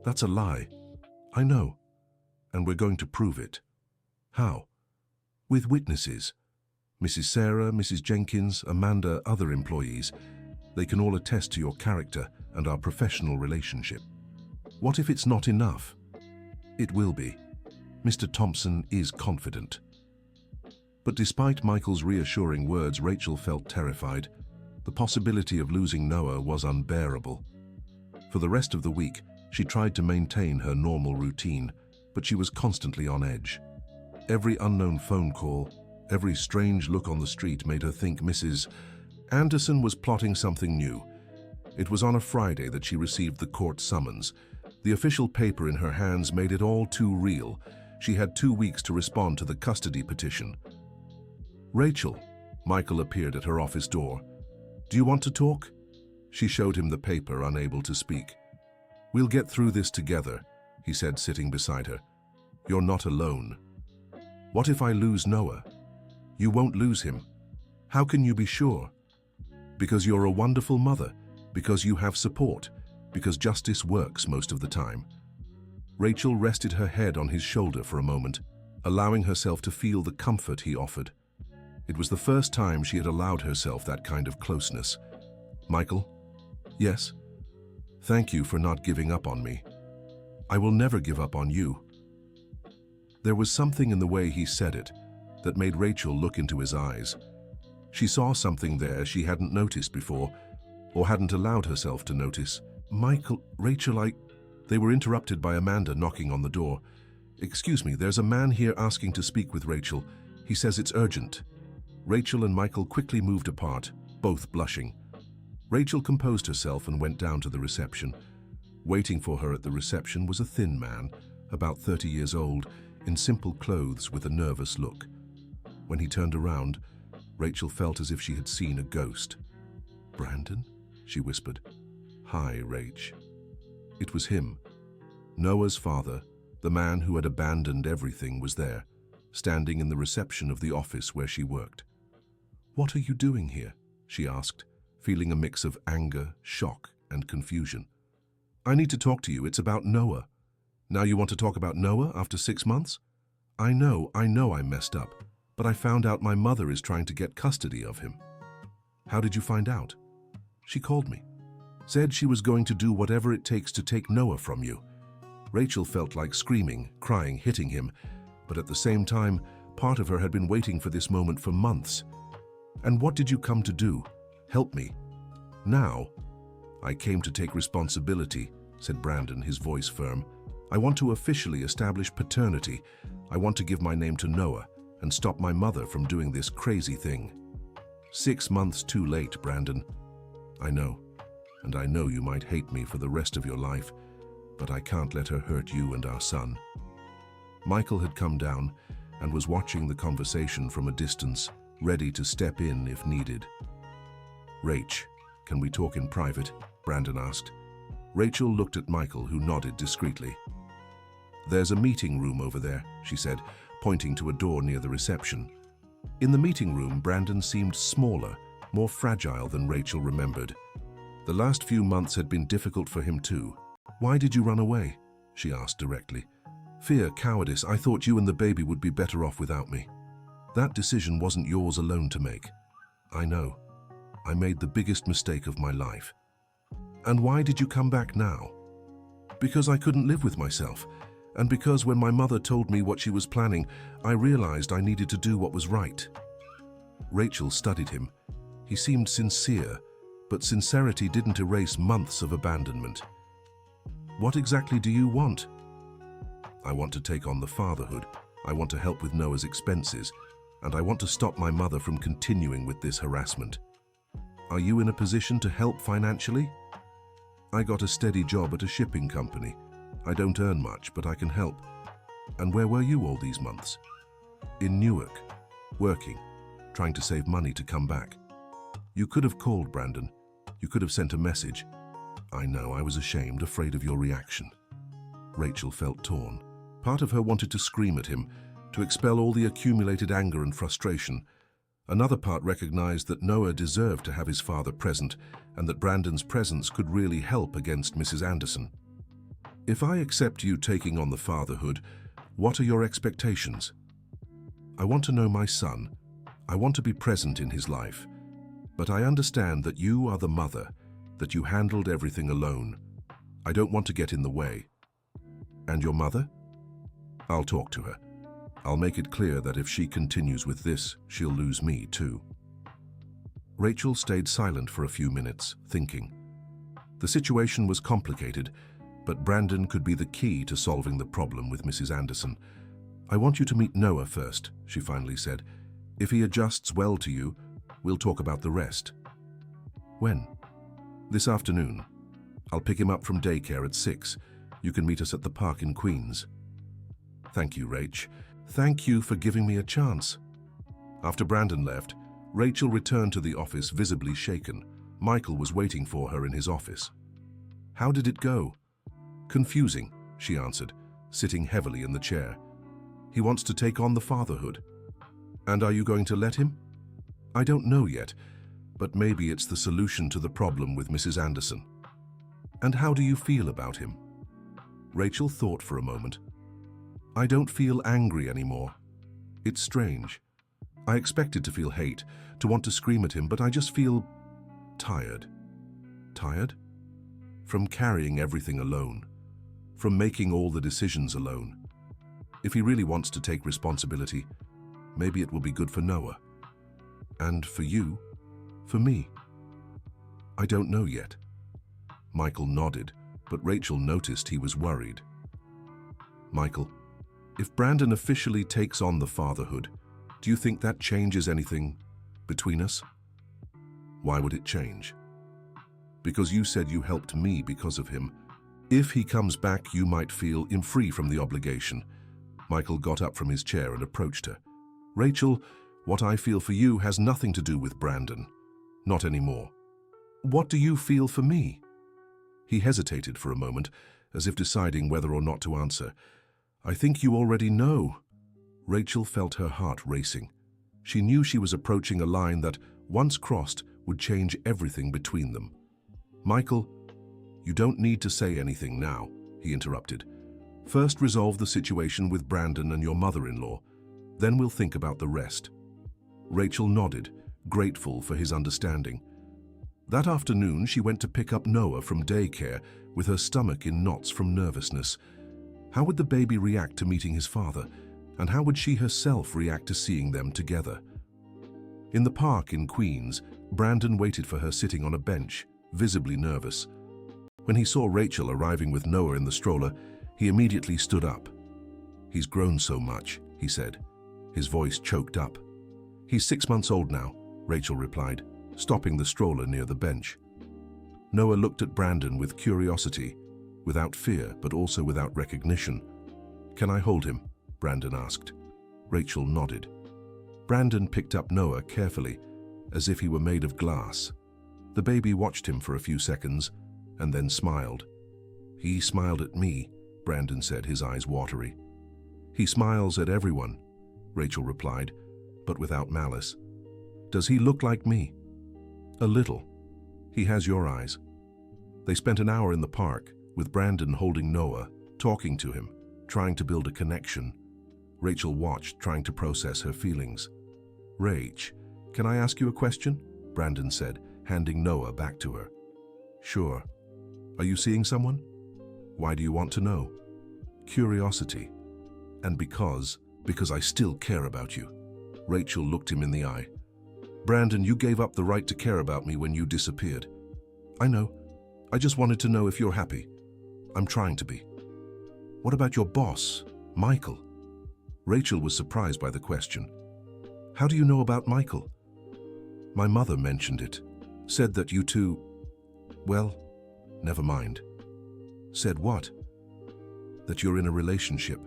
"That's a lie." "I know. And we're going to prove it." "How?" "With witnesses. Mrs. Sarah, Mrs. Jenkins, Amanda, other employees. They can all attest to your character and our professional relationship." "What if it's not enough?" "It will be. Mr. Thompson is confident." But despite Michael's reassuring words, Rachel felt terrified. The possibility of losing Noah was unbearable. For the rest of the week, she tried to maintain her normal routine, but she was constantly on edge. Every unknown phone call, every strange look on the street made her think Mrs. Anderson was plotting something new. It was on a Friday that she received the court summons. The official paper in her hands made it all too real. She had 2 weeks to respond to the custody petition. "Rachel," Michael appeared at her office door. "Do you want to talk?" She showed him the paper, unable to speak. "We'll get through this together," he said, sitting beside her. "You're not alone." "What if I lose Noah?" "You won't lose him." "How can you be sure?" "Because you're a wonderful mother, because you have support, because justice works most of the time." Rachel rested her head on his shoulder for a moment, allowing herself to feel the comfort he offered. It was the first time she had allowed herself that kind of closeness. "Michael?" "Yes?" "Thank you for not giving up on me." "I will never give up on you." There was something in the way he said it that made Rachel look into his eyes. She saw something there she hadn't noticed before, or hadn't allowed herself to notice. "Michael, Rachel, They were interrupted by Amanda knocking on the door. "Excuse me, there's a man here asking to speak with Rachel. He says it's urgent." Rachel and Michael quickly moved apart, both blushing. Rachel composed herself and went down to the reception. Waiting for her at the reception was a thin man, about 30 years old, in simple clothes with a nervous look. When he turned around, Rachel felt as if she had seen a ghost. "Brandon?" she whispered. "Hi, Rach." It was him. Noah's father, the man who had abandoned everything, was there, standing in the reception of the office where she worked. "What are you doing here?" she asked, feeling a mix of anger, shock, and confusion. "I need to talk to you. It's about Noah." "Now you want to talk about Noah after 6 months?" I know I messed up, but I found out my mother is trying to get custody of him." "How did you find out?" "She called me. Said she was going to do whatever it takes to take Noah from you." Rachel felt like screaming, crying, hitting him, but at the same time, part of her had been waiting for this moment for months. "And what did you come to do? Help me?" "Now, I came to take responsibility," said Brandon, his voice firm. "I want to officially establish paternity. I want to give my name to Noah and stop my mother from doing this crazy thing." 6 months too late, Brandon. "I know, and I know you might hate me for the rest of your life, but I can't let her hurt you and our son." Michael had come down and was watching the conversation from a distance, ready to step in if needed. "Rach, can we talk in private?" Brandon asked. Rachel looked at Michael, who nodded discreetly. "There's a meeting room over there," she said, pointing to a door near the reception. In the meeting room, Brandon seemed smaller, more fragile than Rachel remembered. The last few months had been difficult for him too. "Why did you run away?" she asked directly. "Fear, cowardice. I thought you and the baby would be better off without me. That decision wasn't yours alone to make. I know. I made the biggest mistake of my life." "And why did you come back now?" "Because I couldn't live with myself. And because when my mother told me what she was planning, I realized I needed to do what was right." Rachel studied him. He seemed sincere, but sincerity didn't erase months of abandonment. "What exactly do you want?" "I want to take on the fatherhood. I want to help with Noah's expenses, and I want to stop my mother from continuing with this harassment." "Are you in a position to help financially?" "I got a steady job at a shipping company. I don't earn much, but I can help." "And where were you all these months?" "In Newark, working, trying to save money to come back." "You could have called, Brandon. You could have sent a message." "I know, I was ashamed, afraid of your reaction." Rachel felt torn. Part of her wanted to scream at him, to expel all the accumulated anger and frustration. Another part recognized that Noah deserved to have his father present, and that Brandon's presence could really help against Mrs. Anderson. "If I accept you taking on the fatherhood, what are your expectations?" "I want to know my son. I want to be present in his life. But I understand that you are the mother, that you handled everything alone. I don't want to get in the way." "And your mother?" "I'll talk to her. I'll make it clear that if she continues with this, she'll lose me too." Rachel stayed silent for a few minutes, thinking. The situation was complicated, but Brandon could be the key to solving the problem with Mrs. Anderson. "I want you to meet Noah first," she finally said. "If he adjusts well to you, we'll talk about the rest." "When?" "This afternoon. I'll pick him up from daycare at 6. You can meet us at the park in Queens." "Thank you, Rach. Thank you for giving me a chance." After Brandon left, Rachel returned to the office visibly shaken. Michael was waiting for her in his office. "How did it go?" "Confusing," she answered, sitting heavily in the chair. "He wants to take on the fatherhood." "And are you going to let him?" "I don't know yet, but maybe it's the solution to the problem with Mrs. Anderson." "And how do you feel about him?" Rachel thought for a moment. "I don't feel angry anymore. It's strange. I expected to feel hate, to want to scream at him, but I just feel tired." "Tired?" "From carrying everything alone. From making all the decisions alone. If he really wants to take responsibility, maybe it will be good for Noah. And for you, for me. I don't know yet." Michael nodded, but Rachel noticed he was worried. "Michael, if Brandon officially takes on the fatherhood, do you think that changes anything between us?" "Why would it change?" "Because you said you helped me because of him. If he comes back, you might feel free from the obligation." Michael got up from his chair and approached her. "Rachel, what I feel for you has nothing to do with Brandon. Not anymore." "What do you feel for me?" He hesitated for a moment, as if deciding whether or not to answer. "I think you already know." Rachel felt her heart racing. She knew she was approaching a line that, once crossed, would change everything between them. "Michael, you don't need to say anything now," he interrupted. "First resolve the situation with Brandon and your mother-in-law. Then we'll think about the rest." Rachel nodded, grateful for his understanding. That afternoon, she went to pick up Noah from daycare with her stomach in knots from nervousness. How would the baby react to meeting his father, and how would she herself react to seeing them together? In the park in Queens, Brandon waited for her sitting on a bench, visibly nervous. When he saw Rachel arriving with Noah in the stroller, he immediately stood up. "He's grown so much," he said, his voice choked up. "He's 6 months old now," Rachel replied, stopping the stroller near the bench. Noah looked at Brandon with curiosity, without fear but also without recognition. "Can I hold him?" Brandon asked. Rachel nodded. Brandon picked up Noah carefully, as if he were made of glass. The baby watched him for a few seconds and then smiled. He smiled at me, Brandon said, his eyes watery. He smiles at everyone, Rachel replied, but without malice. Does he look like me? A little. He has your eyes. They spent an hour in the park, with Brandon holding Noah, talking to him, trying to build a connection. Rachel watched, trying to process her feelings. Rach, can I ask you a question? Brandon said, handing Noah back to her. Sure. Are you seeing someone? Why do you want to know? Curiosity. And because I still care about you. Rachel looked him in the eye. Brandon, you gave up the right to care about me when you disappeared. I know. I just wanted to know if you're happy. I'm trying to be. What about your boss, Michael? Rachel was surprised by the question. How do you know about Michael? My mother mentioned it. Said that you two... Well, never mind. Said what? That you're in a relationship.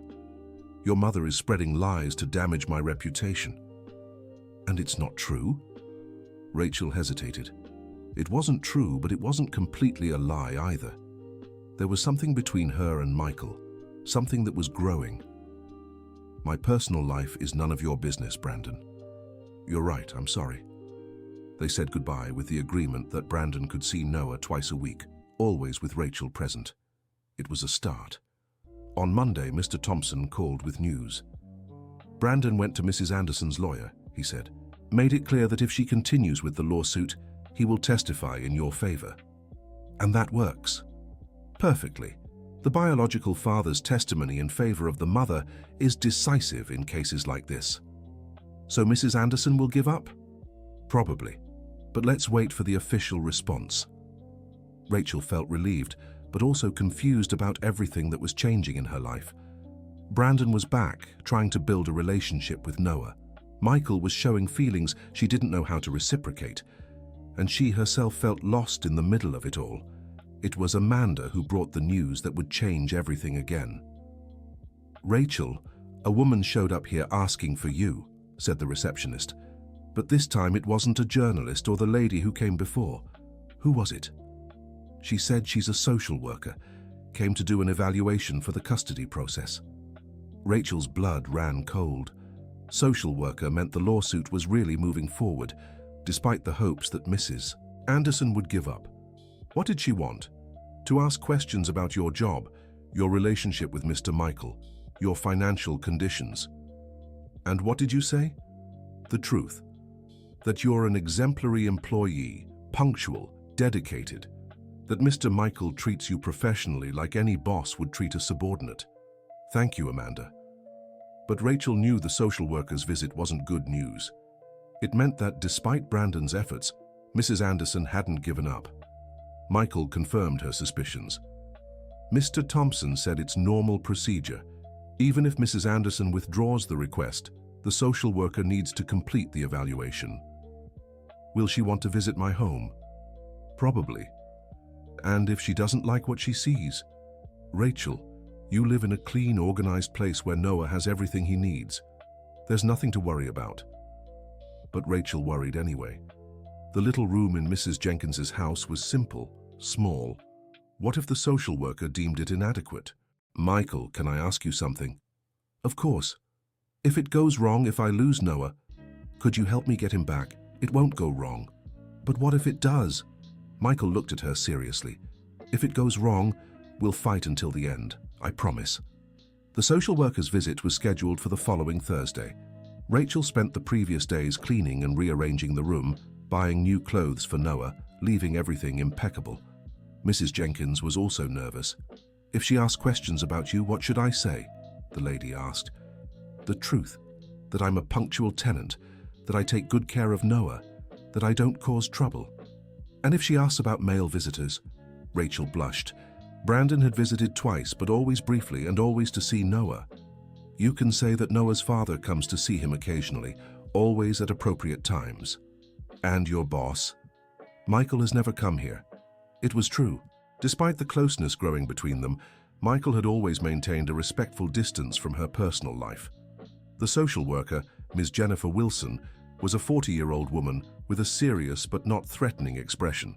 Your mother is spreading lies to damage my reputation. And it's not true? Rachel hesitated. It wasn't true, but it wasn't completely a lie either. There was something between her and Michael, something that was growing. My personal life is none of your business, Brandon. You're right, I'm sorry. They said goodbye with the agreement that Brandon could see Noah twice a week, always with Rachel present. It was a start. On Monday, Mr. Thompson called with news. Brandon went to Mrs. Anderson's lawyer, he said. Made it clear that if she continues with the lawsuit, he will testify in your favor. And that works. Perfectly. The biological father's testimony in favor of the mother is decisive in cases like this. So Mrs. Anderson will give up? Probably. But let's wait for the official response. Rachel felt relieved, but also confused about everything that was changing in her life. Brandon was back, trying to build a relationship with Noah. Michael was showing feelings she didn't know how to reciprocate, and she herself felt lost in the middle of it all. It was Amanda who brought the news that would change everything again. Rachel, a woman showed up here asking for you, said the receptionist. But this time it wasn't a journalist or the lady who came before. Who was it? She said she's a social worker, came to do an evaluation for the custody process. Rachel's blood ran cold. Social worker meant the lawsuit was really moving forward, despite the hopes that Mrs. Anderson would give up. What did she want? To ask questions about your job, your relationship with Mr. Michael, your financial conditions. And what did you say? The truth. That you're an exemplary employee, punctual, dedicated. That Mr. Michael treats you professionally like any boss would treat a subordinate. Thank you, Amanda. But Rachel knew the social worker's visit wasn't good news. It meant that despite Brandon's efforts, Mrs. Anderson hadn't given up. Michael confirmed her suspicions. Mr. Thompson said it's normal procedure. Even if Mrs. Anderson withdraws the request, the social worker needs to complete the evaluation. Will she want to visit my home? Probably. And if she doesn't like what she sees? Rachel, you live in a clean, organized place where Noah has everything he needs. There's nothing to worry about. But Rachel worried anyway. The little room in Mrs. Jenkins's house was simple, small. What if the social worker deemed it inadequate? Michael, can I ask you something? Of course. If it goes wrong, if I lose Noah, could you help me get him back? It won't go wrong. But what if it does? Michael looked at her seriously. If it goes wrong, we'll fight until the end, I promise. The social worker's visit was scheduled for the following Thursday. Rachel spent the previous days cleaning and rearranging the room, buying new clothes for Noah, leaving everything impeccable. Mrs. Jenkins was also nervous. If she asked questions about you, what should I say? The lady asked. The truth, that I'm a punctual tenant, that I take good care of Noah, that I don't cause trouble. And if she asks about male visitors? Rachel blushed. Brandon had visited twice, but always briefly and always to see Noah. You can say that Noah's father comes to see him occasionally, always at appropriate times. And your boss? Michael has never come here. It was true. Despite the closeness growing between them, Michael had always maintained a respectful distance from her personal life. The social worker, Ms. Jennifer Wilson, was a 40-year-old woman with a serious but not threatening expression.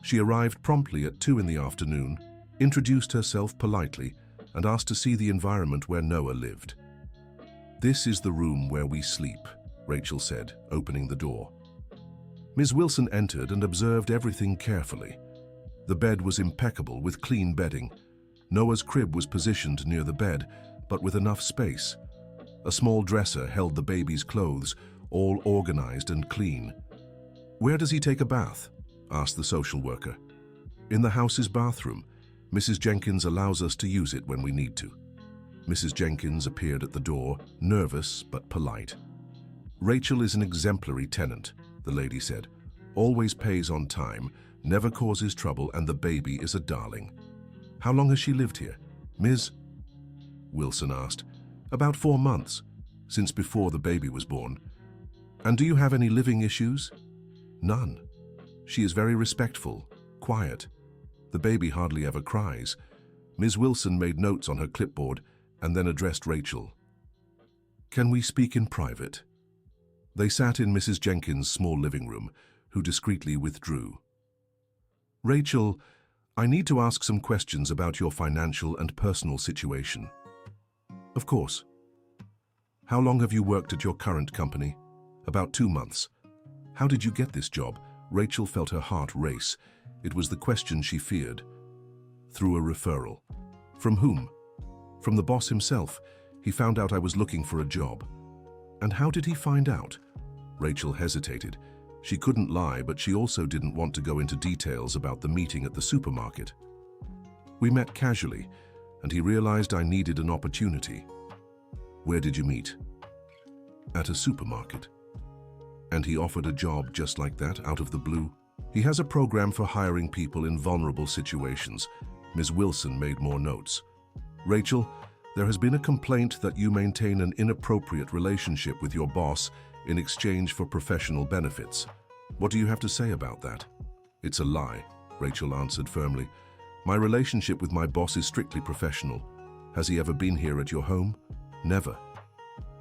She arrived promptly at 2 in the afternoon, introduced herself politely, and asked to see the environment where Noah lived. "This is the room where we sleep," Rachel said, opening the door. Ms. Wilson entered and observed everything carefully. The bed was impeccable with clean bedding. Noah's crib was positioned near the bed, but with enough space. A small dresser held the baby's clothes, all organized and clean. "Where does he take a bath?" asked the social worker. "In the house's bathroom. Mrs. Jenkins allows us to use it when we need to." Mrs. Jenkins appeared at the door, nervous but polite. "Rachel is an exemplary tenant," the lady said. "Always pays on time, never causes trouble, and the baby is a darling." "How long has she lived here?" Ms. Wilson asked. "About 4 months, since before the baby was born." "And do you have any living issues?" "None. She is very respectful, quiet. The baby hardly ever cries." Ms. Wilson made notes on her clipboard and then addressed Rachel. "Can we speak in private?" They sat in Mrs. Jenkins' small living room, who discreetly withdrew. "Rachel, I need to ask some questions about your financial and personal situation." "Of course." "How long have you worked at your current company?" "About 2 months." "How did you get this job?" Rachel felt her heart race. It was the question she feared. "Through a referral." "From whom?" "From the boss himself. He found out I was looking for a job." "And how did he find out?" Rachel hesitated. She couldn't lie, but she also didn't want to go into details about the meeting at the supermarket. "We met casually, and he realized I needed an opportunity." "Where did you meet?" "At a supermarket." "And he offered a job just like that, out of the blue?" "He has a program for hiring people in vulnerable situations." Ms. Wilson made more notes. "Rachel, there has been a complaint that you maintain an inappropriate relationship with your boss in exchange for professional benefits. What do you have to say about that?" "It's a lie," Rachel answered firmly. "My relationship with my boss is strictly professional. Has he ever been here at your home?" "Never."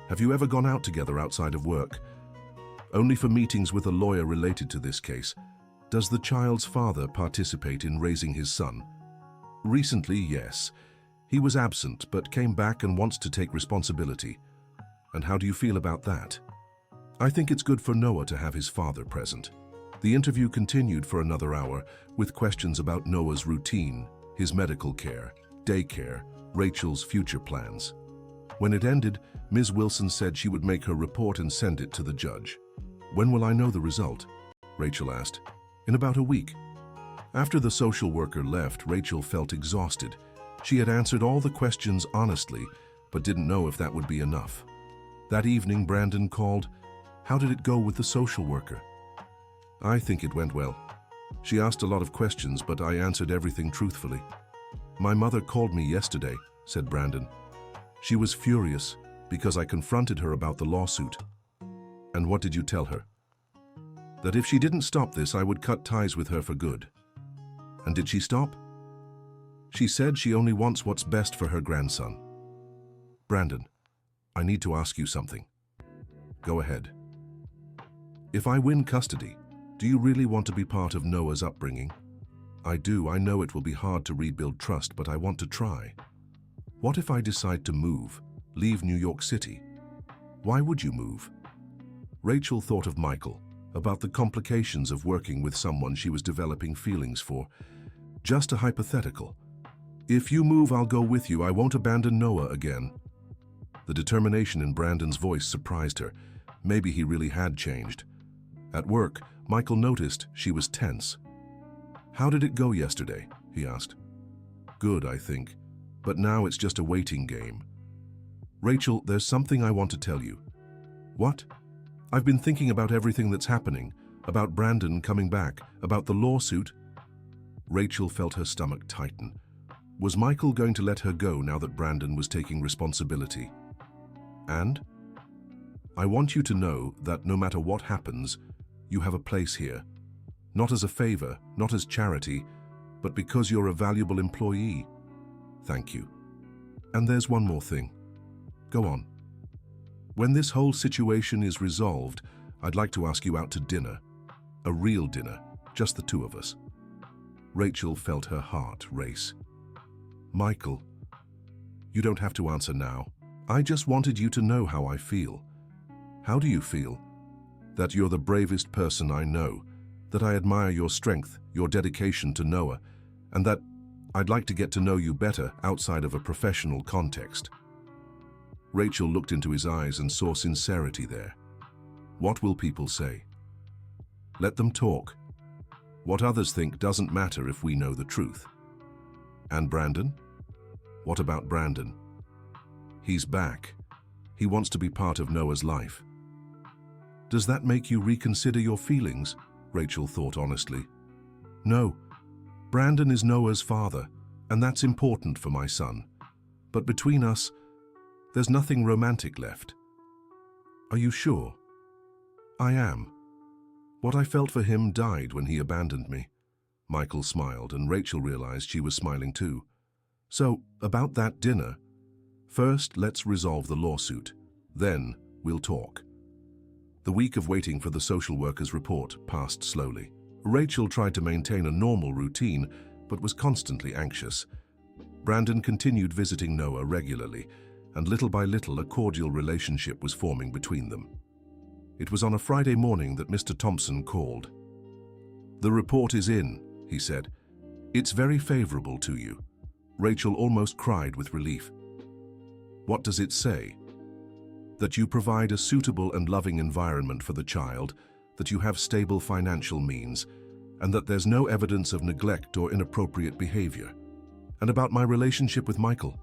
"Have you ever gone out together outside of work?" "Only for meetings with a lawyer related to this case." "Does the child's father participate in raising his son?" "Recently, yes. He was absent but came back and wants to take responsibility." "And how do you feel about that?" "I think it's good for Noah to have his father present." The interview continued for another hour with questions about Noah's routine, his medical care, daycare, Rachel's future plans. When it ended, Ms. Wilson said she would make her report and send it to the judge. "When will I know the result?" Rachel asked. "In about a week." After the social worker left, Rachel felt exhausted. She had answered all the questions honestly, but didn't know if that would be enough. That evening, Brandon called. "How did it go with the social worker?" "I think it went well. She asked a lot of questions, but I answered everything truthfully." "My mother called me yesterday," said Brandon. "She was furious because I confronted her about the lawsuit." "And what did you tell her?" "That if she didn't stop this, I would cut ties with her for good." "And did she stop?" "She said she only wants what's best for her grandson." "Brandon, I need to ask you something." "Go ahead." "If I win custody, do you really want to be part of Noah's upbringing?" "I do. I know it will be hard to rebuild trust, but I want to try." "What if I decide to move, leave New York City?" "Why would you move?" Rachel thought of Michael, about the complications of working with someone she was developing feelings for. "Just a hypothetical. If you move, I'll go with you. I won't abandon Noah again." The determination in Brandon's voice surprised her. Maybe he really had changed. At work, Michael noticed she was tense. "How did it go yesterday?" he asked. "Good, I think. But now it's just a waiting game." "Rachel, there's something I want to tell you." "What?" "I've been thinking about everything that's happening, about Brandon coming back, about the lawsuit." Rachel felt her stomach tighten. Was Michael going to let her go now that Brandon was taking responsibility? "And?" "I want you to know that no matter what happens, you have a place here. Not as a favor, not as charity, but because you're a valuable employee." "Thank you. And there's one more thing." "Go on." "When this whole situation is resolved, I'd like to ask you out to dinner. A real dinner, just the two of us." Rachel felt her heart race. Michael, you don't have to answer now. I just wanted you to know how I feel. How do you feel? That you're the bravest person I know, that I admire your strength, your dedication to Noah, and that I'd like to get to know you better outside of a professional context. Rachel looked into his eyes and saw sincerity there. What will people say? Let them talk. What others think doesn't matter if we know the truth. And Brandon? What about Brandon? He's back. He wants to be part of Noah's life. Does that make you reconsider your feelings? Rachel thought honestly. No. Brandon is Noah's father, and that's important for my son. But between us, there's nothing romantic left. Are you sure? I am. What I felt for him died when he abandoned me. Michael smiled, and Rachel realized she was smiling too. So, about that dinner, first let's resolve the lawsuit. Then we'll talk. The week of waiting for the social worker's report passed slowly. Rachel tried to maintain a normal routine, but was constantly anxious. Brandon continued visiting Noah regularly, and little by little a cordial relationship was forming between them. It was on a Friday morning that Mr. Thompson called. "The report is in," he said. "It's very favorable to you." Rachel almost cried with relief. "What does it say?" "That you provide a suitable and loving environment for the child, that you have stable financial means, and that there's no evidence of neglect or inappropriate behavior. And about my relationship with Michael,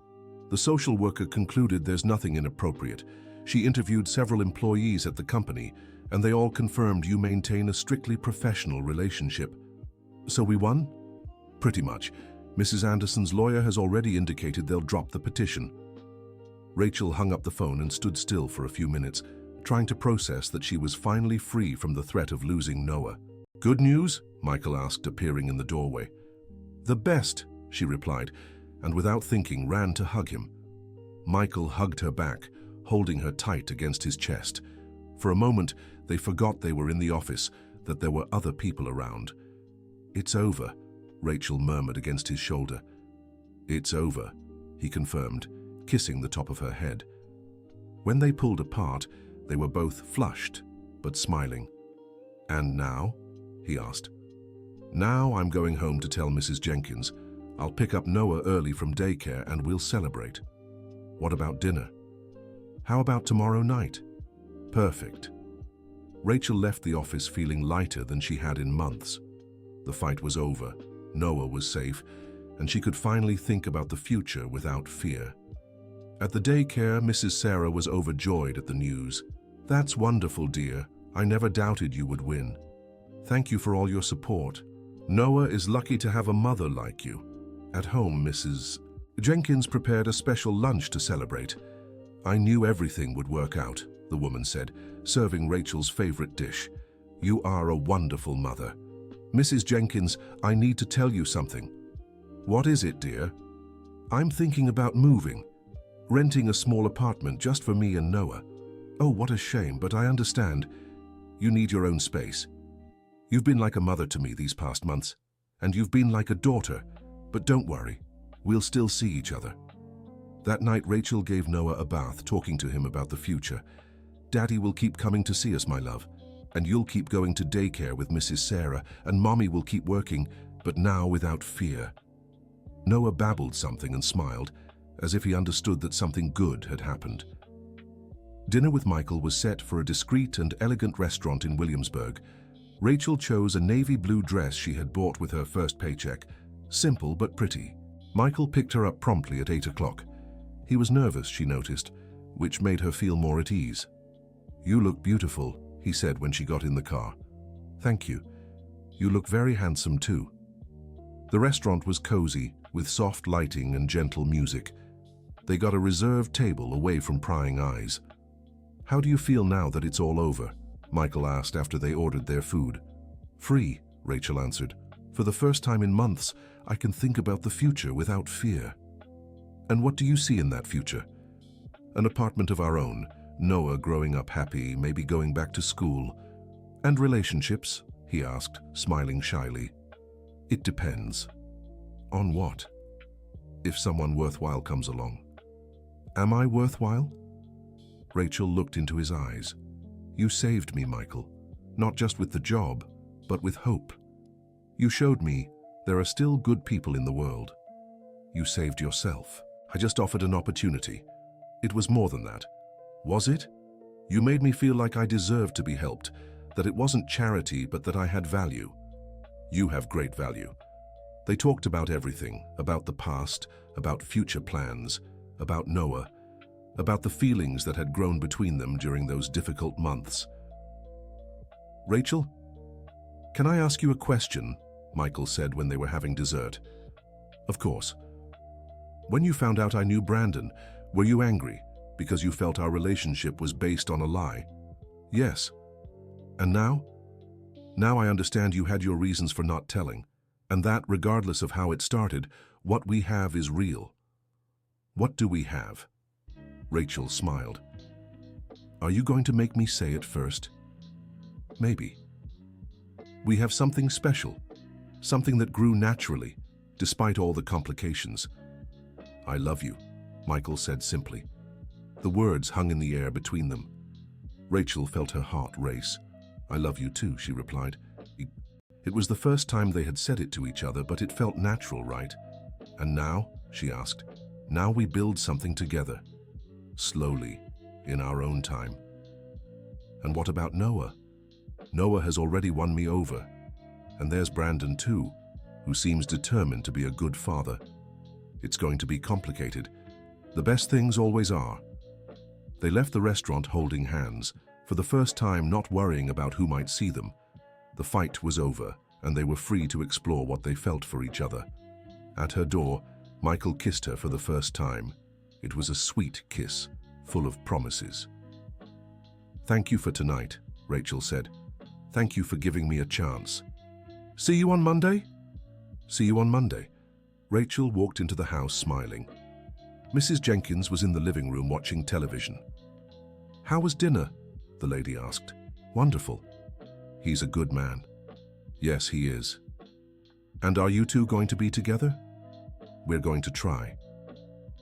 the social worker concluded there's nothing inappropriate. She interviewed several employees at the company, and they all confirmed you maintain a strictly professional relationship. So we won?" "Pretty much. Mrs. Anderson's lawyer has already indicated they'll drop the petition." Rachel hung up the phone and stood still for a few minutes, trying to process that she was finally free from the threat of losing Noah. "Good news?" Michael asked, appearing in the doorway. "The best," she replied, and without thinking ran to hug him. Michael hugged her back, holding her tight against his chest. For a moment, they forgot they were in the office, that there were other people around. "It's over," Rachel murmured against his shoulder. "It's over," he confirmed, kissing the top of her head. When they pulled apart, they were both flushed, but smiling. "And now?" he asked. "Now I'm going home to tell Mrs. Jenkins. I'll pick up Noah early from daycare and we'll celebrate." "What about dinner?" "How about tomorrow night?" "Perfect." Rachel left the office feeling lighter than she had in months. The fight was over, Noah was safe, and she could finally think about the future without fear. At the daycare, Mrs. Sarah was overjoyed at the news. "That's wonderful, dear. I never doubted you would win. Thank you for all your support. Noah is lucky to have a mother like you." At home, Mrs. Jenkins prepared a special lunch to celebrate. "I knew everything would work out," the woman said, serving Rachel's favorite dish. "You are a wonderful mother." "Mrs. Jenkins, I need to tell you something." "What is it, dear?" "I'm thinking about moving. Renting a small apartment just for me and Noah." "Oh, what a shame, but I understand. You need your own space. You've been like a mother to me these past months, and you've been like a daughter, but don't worry, we'll still see each other." That night, Rachel gave Noah a bath, talking to him about the future. "Daddy will keep coming to see us, my love, and you'll keep going to daycare with Mrs. Sarah, and Mommy will keep working, but now without fear." Noah babbled something and smiled, as if he understood that something good had happened. Dinner with Michael was set for a discreet and elegant restaurant in Williamsburg. Rachel chose a navy blue dress she had bought with her first paycheck, simple but pretty. Michael picked her up promptly at 8 o'clock. He was nervous, she noticed, which made her feel more at ease. "You look beautiful," he said when she got in the car. "Thank you. You look very handsome too." The restaurant was cozy, with soft lighting and gentle music. They got a reserved table away from prying eyes. "How do you feel now that it's all over?" Michael asked after they ordered their food. "Free," Rachel answered. "For the first time in months, I can think about the future without fear." "And what do you see in that future?" "An apartment of our own, Noah growing up happy, maybe going back to school." "And relationships?" he asked, smiling shyly. "It depends." "On what?" if someone worthwhile comes along. Am I worthwhile? Rachel looked into his eyes. You saved me, Michael, not just with the job, but with hope. You showed me there are still good people in the world. You saved yourself. I just offered an opportunity. It was more than that. Was it? You made me feel like I deserved to be helped, that it wasn't charity, but that I had value. You have great value. They talked about everything, about the past, about future plans, about Noah, about the feelings that had grown between them during those difficult months. Rachel, can I ask you a question? Michael said when they were having dessert. Of course. When you found out I knew Brandon, were you angry because you felt our relationship was based on a lie? Yes. And now? Now I understand you had your reasons for not telling, and that, regardless of how it started, what we have is real. What do we have? Rachel smiled. Are you going to make me say it first? Maybe. We have something special, something that grew naturally, despite all the complications. I love you, Michael said simply. The words hung in the air between them. Rachel felt her heart race. I love you too, she replied. It was the first time they had said it to each other, but it felt natural, right? And now, she asked, now we build something together. Slowly, in our own time. And what about Noah? Noah has already won me over. And there's Brandon too, who seems determined to be a good father. It's going to be complicated. The best things always are. They left the restaurant holding hands, for the first time not worrying about who might see them. The fight was over, and they were free to explore what they felt for each other. At her door, Michael kissed her for the first time. It was a sweet kiss, full of promises. Thank you for tonight, Rachel said. Thank you for giving me a chance. See you on Monday? See you on Monday. Rachel walked into the house smiling. Mrs. Jenkins was in the living room watching television. How was dinner? The lady asked. Wonderful. He's a good man. Yes, he is. And are you two going to be together? We're going to try.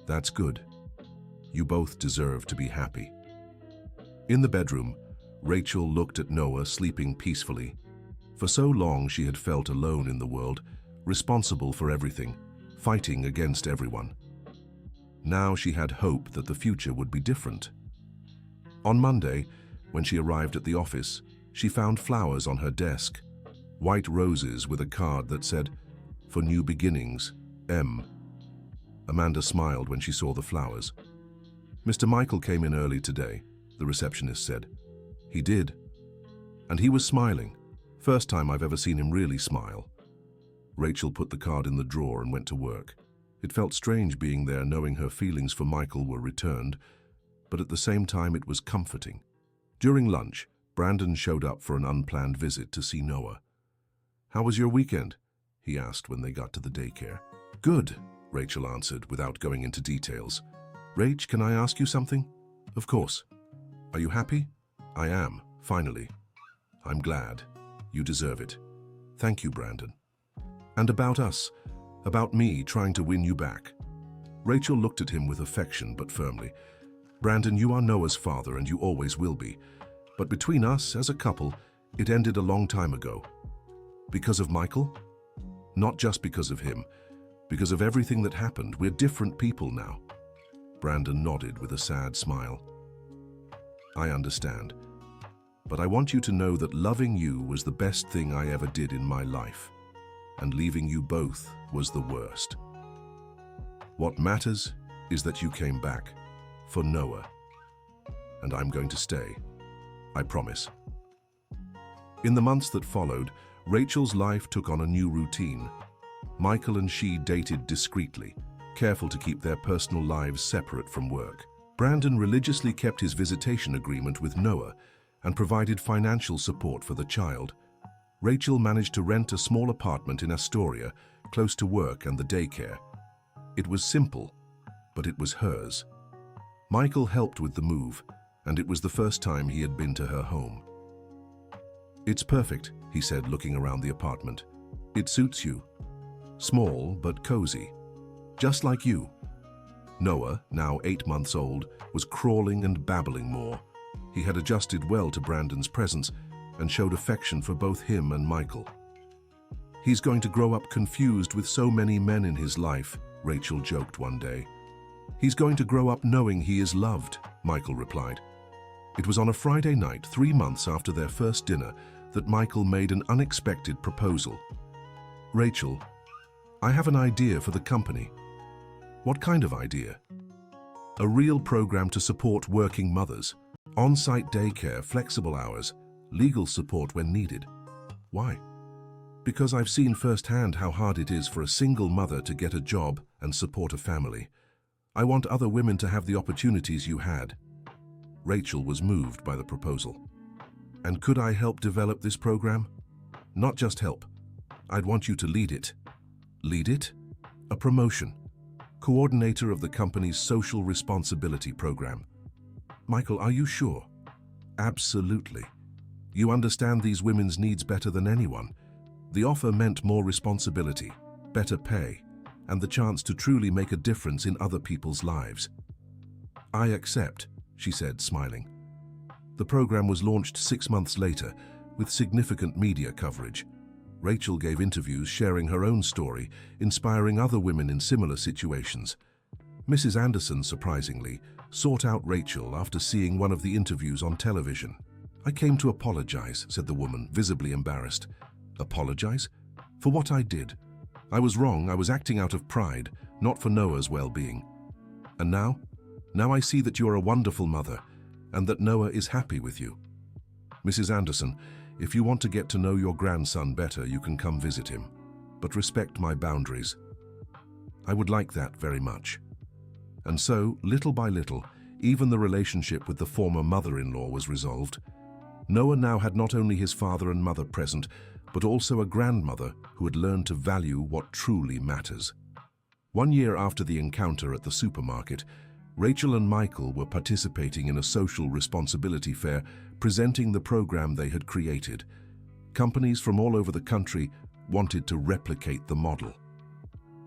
That's good. You both deserve to be happy. In the bedroom, Rachel looked at Noah sleeping peacefully. For so long she had felt alone in the world, responsible for everything, fighting against everyone. Now she had hope that the future would be different. On Monday, when she arrived at the office, she found flowers on her desk, white roses with a card that said, "For new beginnings, M." Amanda smiled when she saw the flowers. Mr. Michael came in early today, the receptionist said. He did. And he was smiling. First time I've ever seen him really smile. Rachel put the card in the drawer and went to work. It felt strange being there knowing her feelings for Michael were returned, but at the same time it was comforting. During lunch, Brandon showed up for an unplanned visit to see Noah. How was your weekend? He asked when they got to the daycare. Good, Rachel answered without going into details. Rach, can I ask you something? Of course. Are you happy? I am, finally. I'm glad. You deserve it. Thank you, Brandon. And about us, about me trying to win you back. Rachel looked at him with affection but firmly. Brandon, you are Noah's father and you always will be. But between us, as a couple, it ended a long time ago. Because of Michael? Not just because of him. Because of everything that happened. We're different people now. Brandon nodded with a sad smile. I understand. But I want you to know that loving you was the best thing I ever did in my life. And leaving you both was the worst. What matters is that you came back. For Noah. And I'm going to stay. I promise. In the months that followed, Rachel's life took on a new routine. Michael and she dated discreetly, careful to keep their personal lives separate from work. Brandon religiously kept his visitation agreement with Noah and provided financial support for the child. Rachel managed to rent a small apartment in Astoria, close to work and the daycare. It was simple, but it was hers. Michael helped with the move, and it was the first time he had been to her home. It's perfect, he said, looking around the apartment. It suits you. Small, but cozy. just like you. Noah, now 8 months old, was crawling and babbling more. He had adjusted well to Brandon's presence and showed affection for both him and Michael. "He's going to grow up confused with so many men in his life," Rachel joked one day. "He's going to grow up knowing he is loved," Michael replied. It was on a Friday night, 3 months after their first dinner, that Michael made an unexpected proposal. "Rachel, I have an idea for the company." "What kind of idea?" "A real program to support working mothers. On-site daycare, flexible hours, legal support when needed." "Why?" "Because I've seen firsthand how hard it is for a single mother to get a job and support a family. I want other women to have the opportunities you had." Rachel was moved by the proposal. "And could I help develop this program?" "Not just help. I'd want you to lead it." "Lead it?" "A promotion. Coordinator of the company's social responsibility program." "Michael, are you sure?" "Absolutely. You understand these women's needs better than anyone." The offer meant more responsibility, better pay, and the chance to truly make a difference in other people's lives. "I accept," she said, smiling. The program was launched 6 months later, with significant media coverage. Rachel gave interviews sharing her own story, inspiring other women in similar situations. Mrs. Anderson, surprisingly, sought out Rachel after seeing one of the interviews on television. "I came to apologize," said the woman, visibly embarrassed. "Apologize? For what I did? I was wrong. I was acting out of pride, not for Noah's well-being. And now? Now I see that you are a wonderful mother, and that Noah is happy with you. Mrs. Anderson, if you want to get to know your grandson better, you can come visit him. But respect my boundaries." "I would like that very much." And so, little by little, even the relationship with the former mother-in-law was resolved. Noah now had not only his father and mother present, but also a grandmother who had learned to value what truly matters. 1 year after the encounter at the supermarket, Rachel and Michael were participating in a social responsibility fair, presenting the program they had created. Companies from all over the country wanted to replicate the model.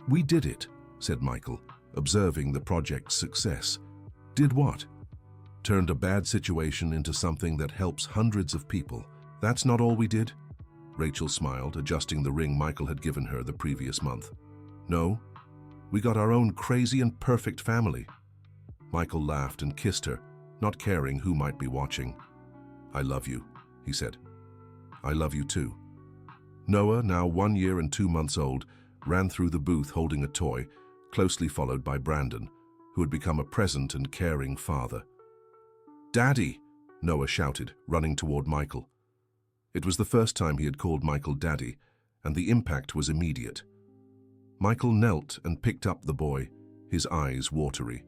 "We did it," said Michael, observing the project's success. "Did what?" "Turned a bad situation into something that helps hundreds of people. That's not all we did?" Rachel smiled, adjusting the ring Michael had given her the previous month. "No, we got our own crazy and perfect family." Michael laughed and kissed her, not caring who might be watching. "I love you," he said. "I love you too." Noah, now 1 year and 2 months old, ran through the booth holding a toy, closely followed by Brandon, who had become a present and caring father. "Daddy!" Noah shouted, running toward Michael. It was the first time he had called Michael Daddy, and the impact was immediate. Michael knelt and picked up the boy, his eyes watery.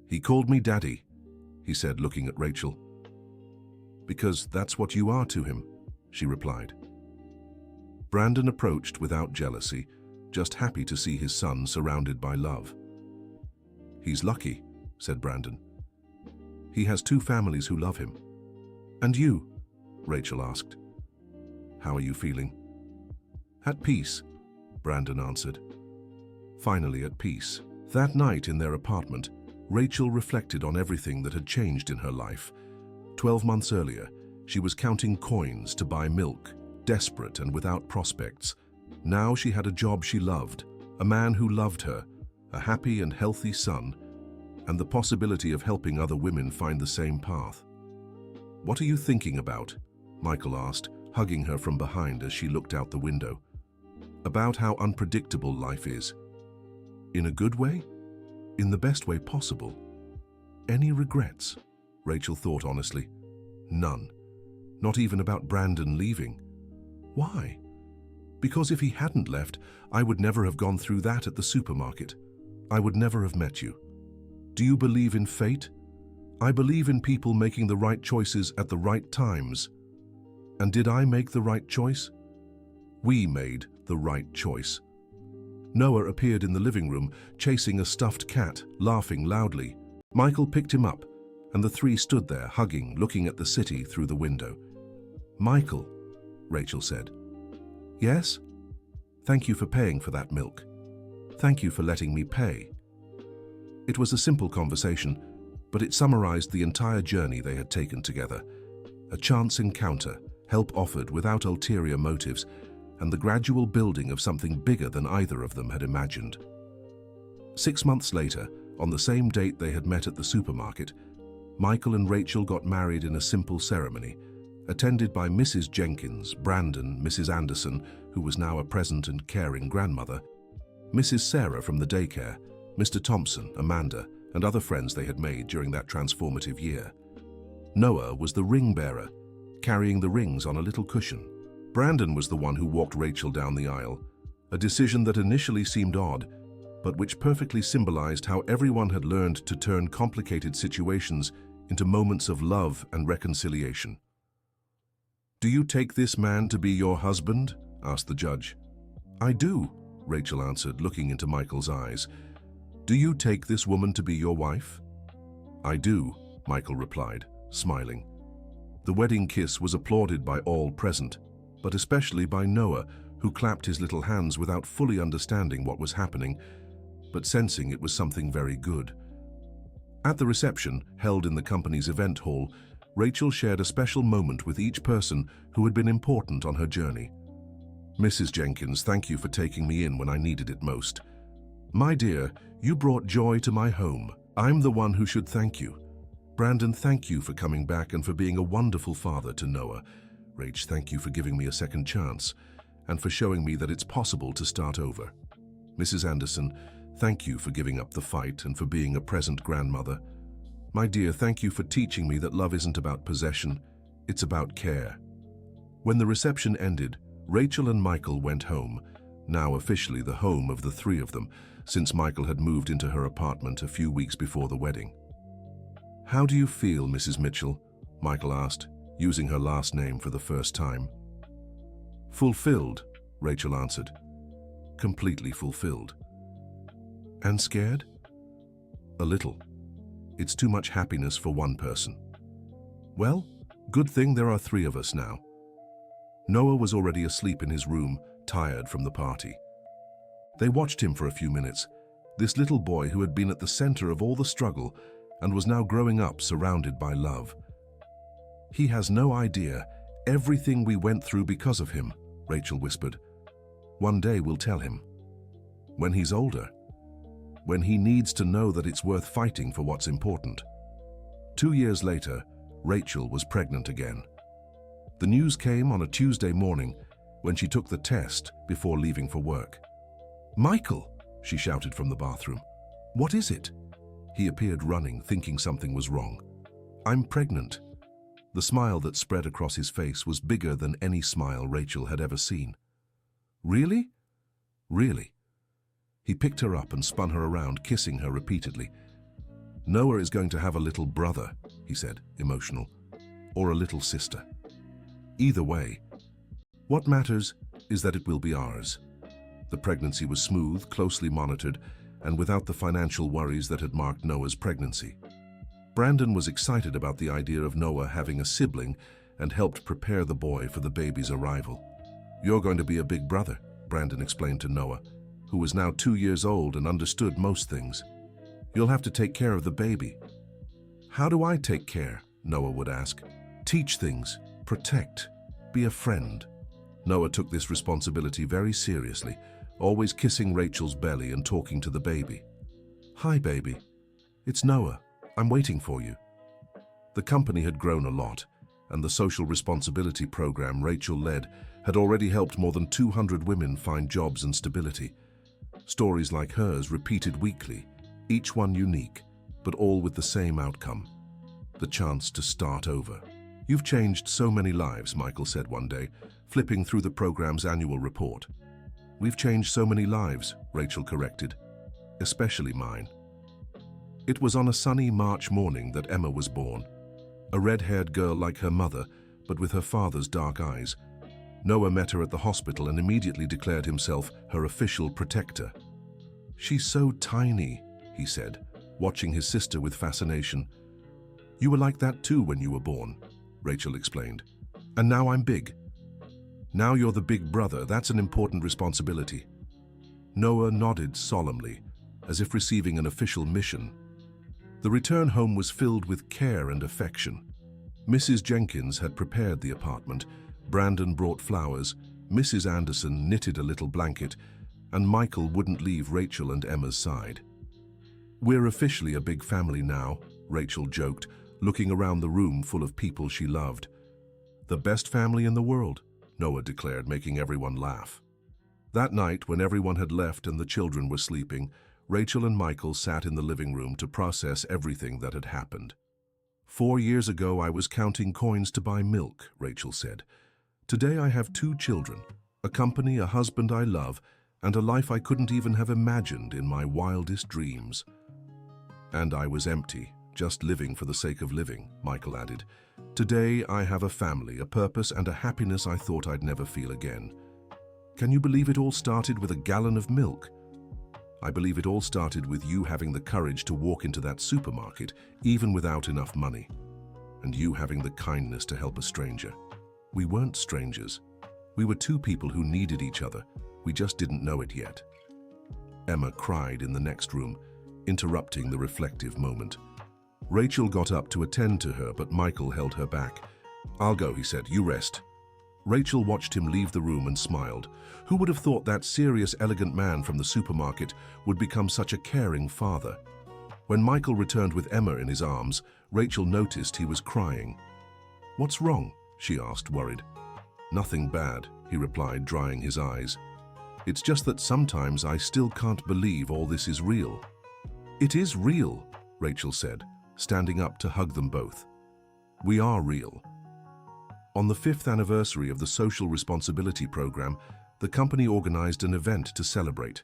"He called me Daddy," he said, looking at Rachel. "Because that's what you are to him," she replied. Brandon approached without jealousy, just happy to see his son surrounded by love. "He's lucky," said Brandon. "He has 2 families who love him." "And you?" Rachel asked. "How are you feeling?" "At peace," Brandon answered. Finally at peace. That night in their apartment, Rachel reflected on everything that had changed in her life. 12 months earlier, she was counting coins to buy milk, desperate and without prospects. Now she had a job she loved, a man who loved her, a happy and healthy son, and the possibility of helping other women find the same path. "What are you thinking about?" Michael asked, hugging her from behind as she looked out the window. "About how unpredictable life is." "In a good way? In the best way possible?" "Any regrets?" Rachel thought honestly. "None. Not even about Brandon leaving." "Why?" "Because if he hadn't left, I would never have gone through that at the supermarket. I would never have met you. Do you believe in fate? I believe in people making the right choices at the right times. And did I make the right choice? We made the right choice." Noah appeared in the living room, chasing a stuffed cat, laughing loudly. Michael picked him up, and the 3 stood there, hugging, looking at the city through the window. "Michael," Rachel said. "Yes? Thank you for paying for that milk." Thank you for letting me pay." It was a simple conversation, but it summarized the entire journey they had taken together. A chance encounter, help offered without ulterior motives, and the gradual building of something bigger than either of them had imagined. 6 months later, on the same date they had met at the supermarket, Michael and Rachel got married in a simple ceremony, attended by Mrs. Jenkins, Brandon, Mrs. Anderson, who was now a present and caring grandmother, Mrs. Sarah from the daycare, Mr. Thompson, Amanda, and other friends they had made during that transformative year. Noah was the ring bearer, carrying the rings on a little cushion. Brandon was the one who walked Rachel down the aisle, a decision that initially seemed odd, but which perfectly symbolized how everyone had learned to turn complicated situations into moments of love and reconciliation. "Do you take this man to be your husband?" asked the judge. "I do," Rachel answered, looking into Michael's eyes. "Do you take this woman to be your wife?" "I do," Michael replied, smiling. The wedding kiss was applauded by all present, but especially by Noah, who clapped his little hands without fully understanding what was happening, but sensing it was something very good. At the reception, held in the company's event hall, Rachel shared a special moment with each person who had been important on her journey. "Mrs. Jenkins, thank you for taking me in when I needed it most. My dear, you brought joy to my home. I'm the one who should thank you. Brandon, thank you for coming back and for being a wonderful father to Noah. Rach, thank you for giving me a second chance and for showing me that it's possible to start over. Mrs. Anderson, thank you for giving up the fight and for being a present grandmother. My dear, thank you for teaching me that love isn't about possession, it's about care." When the reception ended, Rachel and Michael went home, now officially the home of the three of them, since Michael had moved into her apartment a few weeks before the wedding. "How do you feel, Mrs. Mitchell?" Michael asked, using her last name for the first time. "Fulfilled," Rachel answered. "Completely fulfilled." "And scared?" "A little. It's too much happiness for one person." "Well, good thing there are three of us now." Noah was already asleep in his room, tired from the party. They watched him for a few minutes, this little boy who had been at the center of all the struggle and was now growing up surrounded by love. "He has no idea everything we went through because of him," Rachel whispered. "One day we'll tell him. When he's older. When he needs to know that it's worth fighting for what's important." 2 years later, Rachel was pregnant again. The news came on a Tuesday morning when she took the test before leaving for work. "Michael," she shouted from the bathroom. "What is it?" He appeared running, thinking something was wrong. "I'm pregnant." The smile that spread across his face was bigger than any smile Rachel had ever seen. "Really?" "Really." He picked her up and spun her around, kissing her repeatedly. "Noah is going to have a little brother," he said, emotional, "or a little sister. Either way, what matters is that it will be ours." The pregnancy was smooth, closely monitored, and without the financial worries that had marked Noah's pregnancy. Brandon was excited about the idea of Noah having a sibling and helped prepare the boy for the baby's arrival. "You're going to be a big brother," Brandon explained to Noah, who was now 2 years old and understood most things. "You'll have to take care of the baby." "How do I take care?" Noah would ask. "Teach things, protect, be a friend." Noah took this responsibility very seriously, always kissing Rachel's belly and talking to the baby. "Hi, baby. It's Noah. I'm waiting for you." The company had grown a lot, and the social responsibility program Rachel led had already helped more than 200 women find jobs and stability. Stories like hers repeated weekly, each one unique, but all with the same outcome: the chance to start over. "You've changed so many lives," Michael said one day, flipping through the program's annual report. "We've changed so many lives," Rachel corrected, "especially mine." It was on a sunny March morning that Emma was born, a red-haired girl like her mother, but with her father's dark eyes. Noah met her at the hospital and immediately declared himself her official protector. "She's so tiny," he said, watching his sister with fascination. "You were like that too when you were born," Rachel explained. "And now I'm big." "Now you're the big brother. That's an important responsibility." Noah nodded solemnly, as if receiving an official mission. The return home was filled with care and affection. Mrs. Jenkins had prepared the apartment, Brandon brought flowers, Mrs. Anderson knitted a little blanket, and Michael wouldn't leave Rachel and Emma's side. "We're officially a big family now," Rachel joked, looking around the room full of people she loved. "The best family in the world," Noah declared, making everyone laugh. That night, when everyone had left and the children were sleeping, Rachel and Michael sat in the living room to process everything that had happened. "4 years ago, I was counting coins to buy milk," Rachel said. "Today I have 2 children, a company, a husband I love, and a life I couldn't even have imagined in my wildest dreams." "And I was empty, just living for the sake of living," Michael added. "Today I have a family, a purpose, and a happiness I thought I'd never feel again. Can you believe it all started with a gallon of milk? I believe it all started with you having the courage to walk into that supermarket, even without enough money, and you having the kindness to help a stranger. We weren't strangers. We were 2 people who needed each other. We just didn't know it yet." Emma cried in the next room, interrupting the reflective moment. Rachel got up to attend to her, but Michael held her back. "I'll go," he said. "You rest." Rachel watched him leave the room and smiled. Who would have thought that serious, elegant man from the supermarket would become such a caring father? When Michael returned with Emma in his arms, Rachel noticed he was crying. "What's wrong?" she asked, worried. "Nothing bad," he replied, drying his eyes. "It's just that sometimes I still can't believe all this is real." "It is real," Rachel said, standing up to hug them both. "We are real." On the 5th anniversary of the Social Responsibility Program, the company organized an event to celebrate.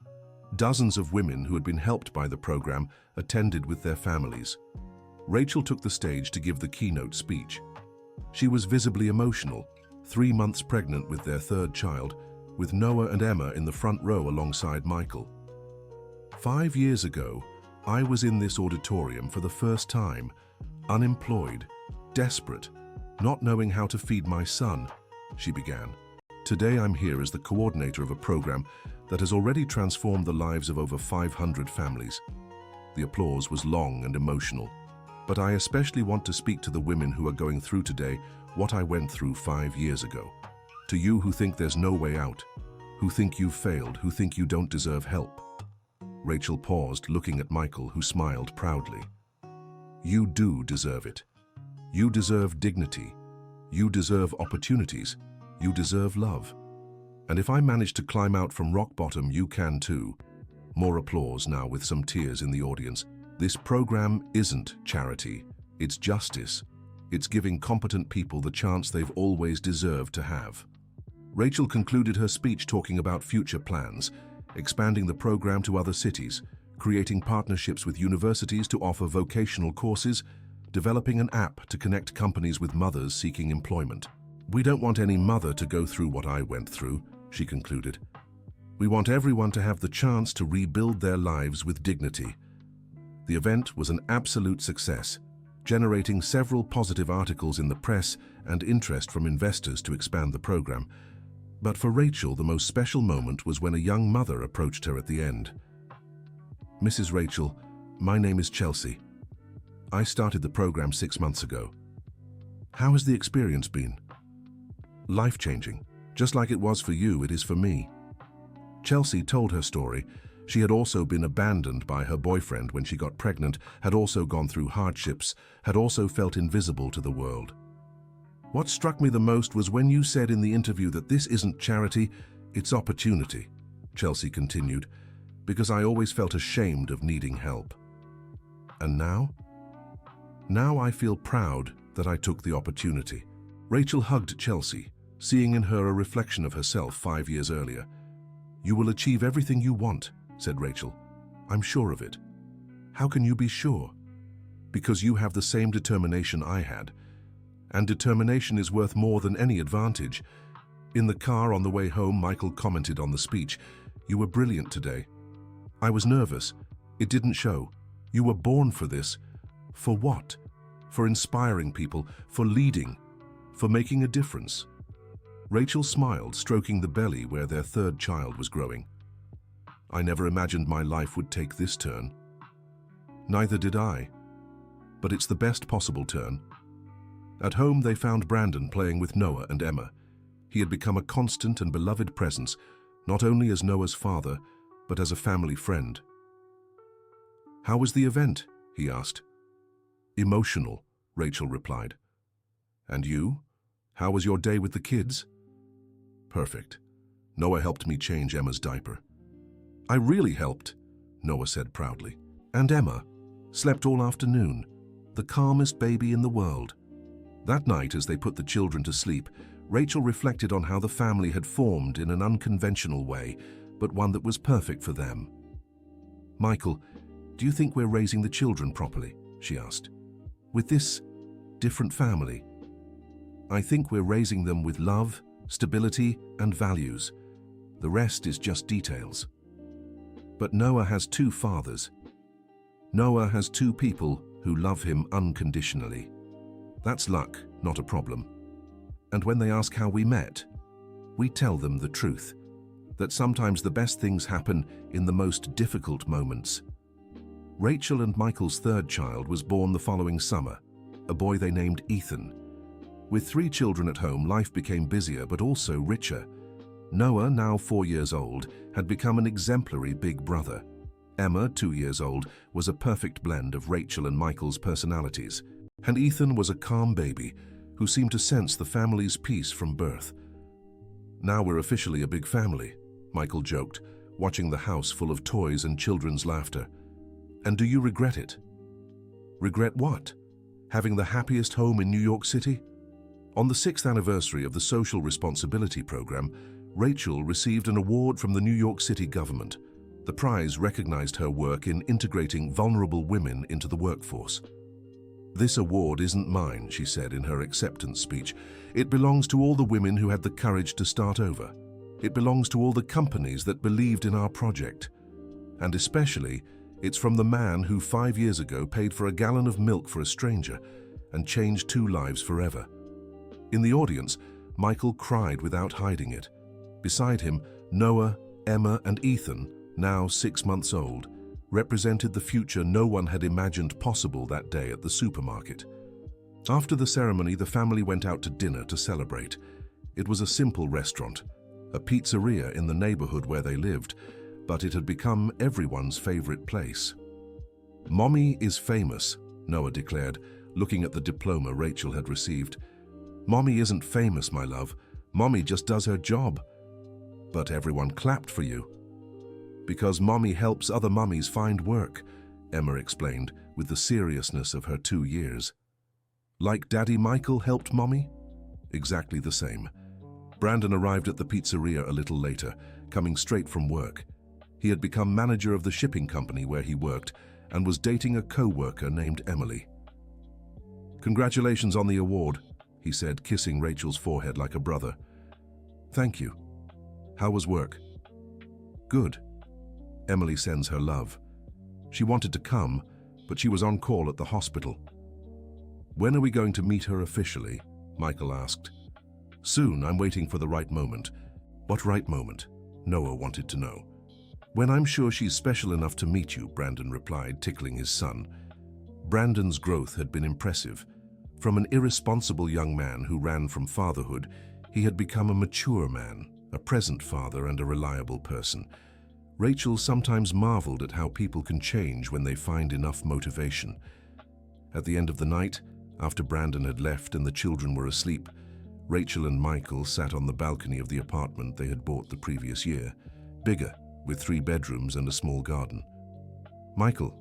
Dozens of women who had been helped by the program attended with their families. Rachel took the stage to give the keynote speech. She was visibly emotional, 3 months pregnant with their 3rd child, with Noah and Emma in the front row alongside Michael. "5 years ago, I was in this auditorium for the first time, unemployed, desperate, not knowing how to feed my son," she began. "Today I'm here as the coordinator of a program that has already transformed the lives of over 500 families." The applause was long and emotional. "But I especially want to speak to the women who are going through today what I went through 5 years ago. To you who think there's no way out, who think you've failed, who think you don't deserve help." Rachel paused, looking at Michael, who smiled proudly. "You do deserve it. You deserve dignity. You deserve opportunities. You deserve love. And if I manage to climb out from rock bottom, you can too." More applause now, with some tears in the audience. "This program isn't charity. It's justice. It's giving competent people the chance they've always deserved to have." Rachel concluded her speech talking about future plans, expanding the program to other cities, creating partnerships with universities to offer vocational courses, developing an app to connect companies with mothers seeking employment. "We don't want any mother to go through what I went through," she concluded. "We want everyone to have the chance to rebuild their lives with dignity." The event was an absolute success, generating several positive articles in the press and interest from investors to expand the program. But for Rachel, the most special moment was when a young mother approached her at the end. "Mrs. Rachel, my name is Chelsea. I started the program 6 months ago. How has the experience been?" "Life-changing. Just like it was for you, it is for me." Chelsea told her story. She had also been abandoned by her boyfriend when she got pregnant, had also gone through hardships, had also felt invisible to the world. "What struck me the most was when you said in the interview that this isn't charity, it's opportunity," Chelsea continued, "because I always felt ashamed of needing help. And now? Now I feel proud that I took the opportunity." Rachel hugged Chelsea, seeing in her a reflection of herself 5 years earlier. "You will achieve everything you want," said Rachel. "I'm sure of it." "How can you be sure?" "Because you have the same determination I had. And determination is worth more than any advantage." In the car on the way home, Michael commented on the speech. "You were brilliant today. I was nervous. It didn't show. You were born for this." "For what?" "For inspiring people, for leading, for making a difference." Rachel smiled, stroking the belly where their 3rd child was growing. I never imagined my life would take this turn." "Neither did I. But it's the best possible turn." At home, they found Brandon playing with Noah and Emma. He had become a constant and beloved presence, not only as Noah's father, but as a family friend. "How was the event?" he asked. "Emotional," Rachel replied. "And you? How was your day with the kids?" "Perfect. Noah helped me change Emma's diaper." "I really helped," Noah said proudly. "And Emma slept all afternoon, the calmest baby in the world." That night, as they put the children to sleep, Rachel reflected on how the family had formed in an unconventional way, but one that was perfect for them. "Michael, do you think we're raising the children properly?" she asked. "With this different family?" "I think we're raising them with love, stability, and values. The rest is just details." "But Noah has two fathers. Noah has two people who love him unconditionally. That's luck, not a problem. And when they ask how we met, we tell them the truth, that sometimes the best things happen in the most difficult moments." Rachel and Michael's third child was born the following summer, a boy they named Ethan. With 3 children at home, life became busier but also richer. Noah, now 4 years old, had become an exemplary big brother. Emma, 2 years old, was a perfect blend of Rachel and Michael's personalities. And Ethan was a calm baby who seemed to sense the family's peace from birth. "Now we're officially a big family," Michael joked, watching the house full of toys and children's laughter. "And do you regret it?" "Regret what? Having the happiest home in New York City?" On the 6th anniversary of the Social Responsibility Program, Rachel received an award from the New York City government. The prize recognized her work in integrating vulnerable women into the workforce. "This award isn't mine," she said in her acceptance speech. "It belongs to all the women who had the courage to start over. It belongs to all the companies that believed in our project. And especially, it's from the man who 5 years ago paid for a gallon of milk for a stranger and changed 2 lives forever." In the audience, Michael cried without hiding it. Beside him, Noah, Emma, and Ethan, now 6 months old, represented the future no one had imagined possible that day at the supermarket. After the ceremony, the family went out to dinner to celebrate. It was a simple restaurant, a pizzeria in the neighborhood where they lived, but it had become everyone's favorite place. "Mommy is famous," Noah declared, looking at the diploma Rachel had received. "Mommy isn't famous, my love. Mommy just does her job." "But everyone clapped for you." "Because Mommy helps other mummies find work," Emma explained with the seriousness of her 2 years. "Like Daddy Michael helped Mommy?" "Exactly the same." Brandon arrived at the pizzeria a little later, coming straight from work. He had become manager of the shipping company where he worked and was dating a co-worker named Emily. "Congratulations on the award," he said, kissing Rachel's forehead like a brother. "Thank you. How was work?" "Good. Emily sends her love. She wanted to come, but she was on call at the hospital." "When are we going to meet her officially?" Michael asked. "Soon. I'm waiting for the right moment." "What right moment?" Noah wanted to know. "When I'm sure she's special enough to meet you," Brandon replied, tickling his son. Brandon's growth had been impressive. From an irresponsible young man who ran from fatherhood, he had become a mature man, a present father and a reliable person. Rachel sometimes marveled at how people can change when they find enough motivation. At the end of the night, after Brandon had left and the children were asleep, Rachel and Michael sat on the balcony of the apartment they had bought the previous year, bigger, with 3 bedrooms and a small garden. "Michael,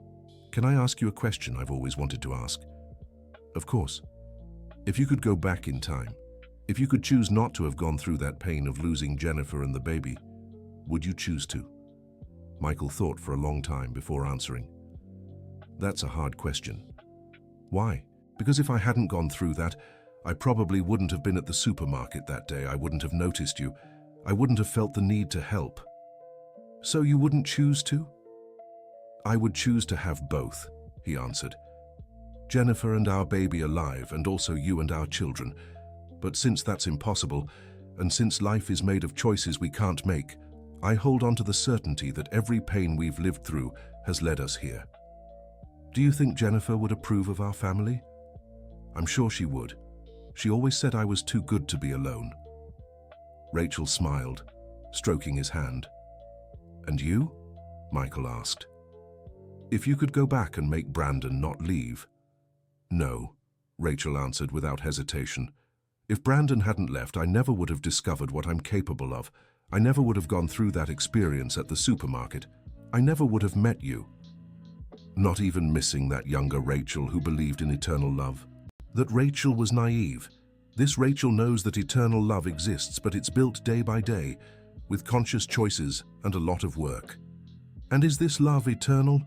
can I ask you a question I've always wanted to ask?" "Of course." "If you could go back in time, if you could choose not to have gone through that pain of losing Jennifer and the baby, would you choose to?" Michael thought for a long time before answering. "That's a hard question." "Why?" "Because if I hadn't gone through that, I probably wouldn't have been at the supermarket that day. I wouldn't have noticed you. I wouldn't have felt the need to help." "So you wouldn't choose to?" "I would choose to have both," he answered. "Jennifer and our baby alive, and also you and our children. But since that's impossible, and since life is made of choices we can't make, I hold on to the certainty that every pain we've lived through has led us here. Do you think Jennifer would approve of our family? I'm sure she would. She always said I was too good to be alone. Rachel smiled, stroking his hand. And you? Michael asked. If you could go back and make Brandon not leave. No, Rachel answered without hesitation. If Brandon hadn't left, I never would have discovered what I'm capable of. I never would have gone through that experience at the supermarket. I never would have met you. Not even missing that younger Rachel who believed in eternal love. That Rachel was naive. This Rachel knows that eternal love exists, but it's built day by day, with conscious choices and a lot of work. And is this love eternal?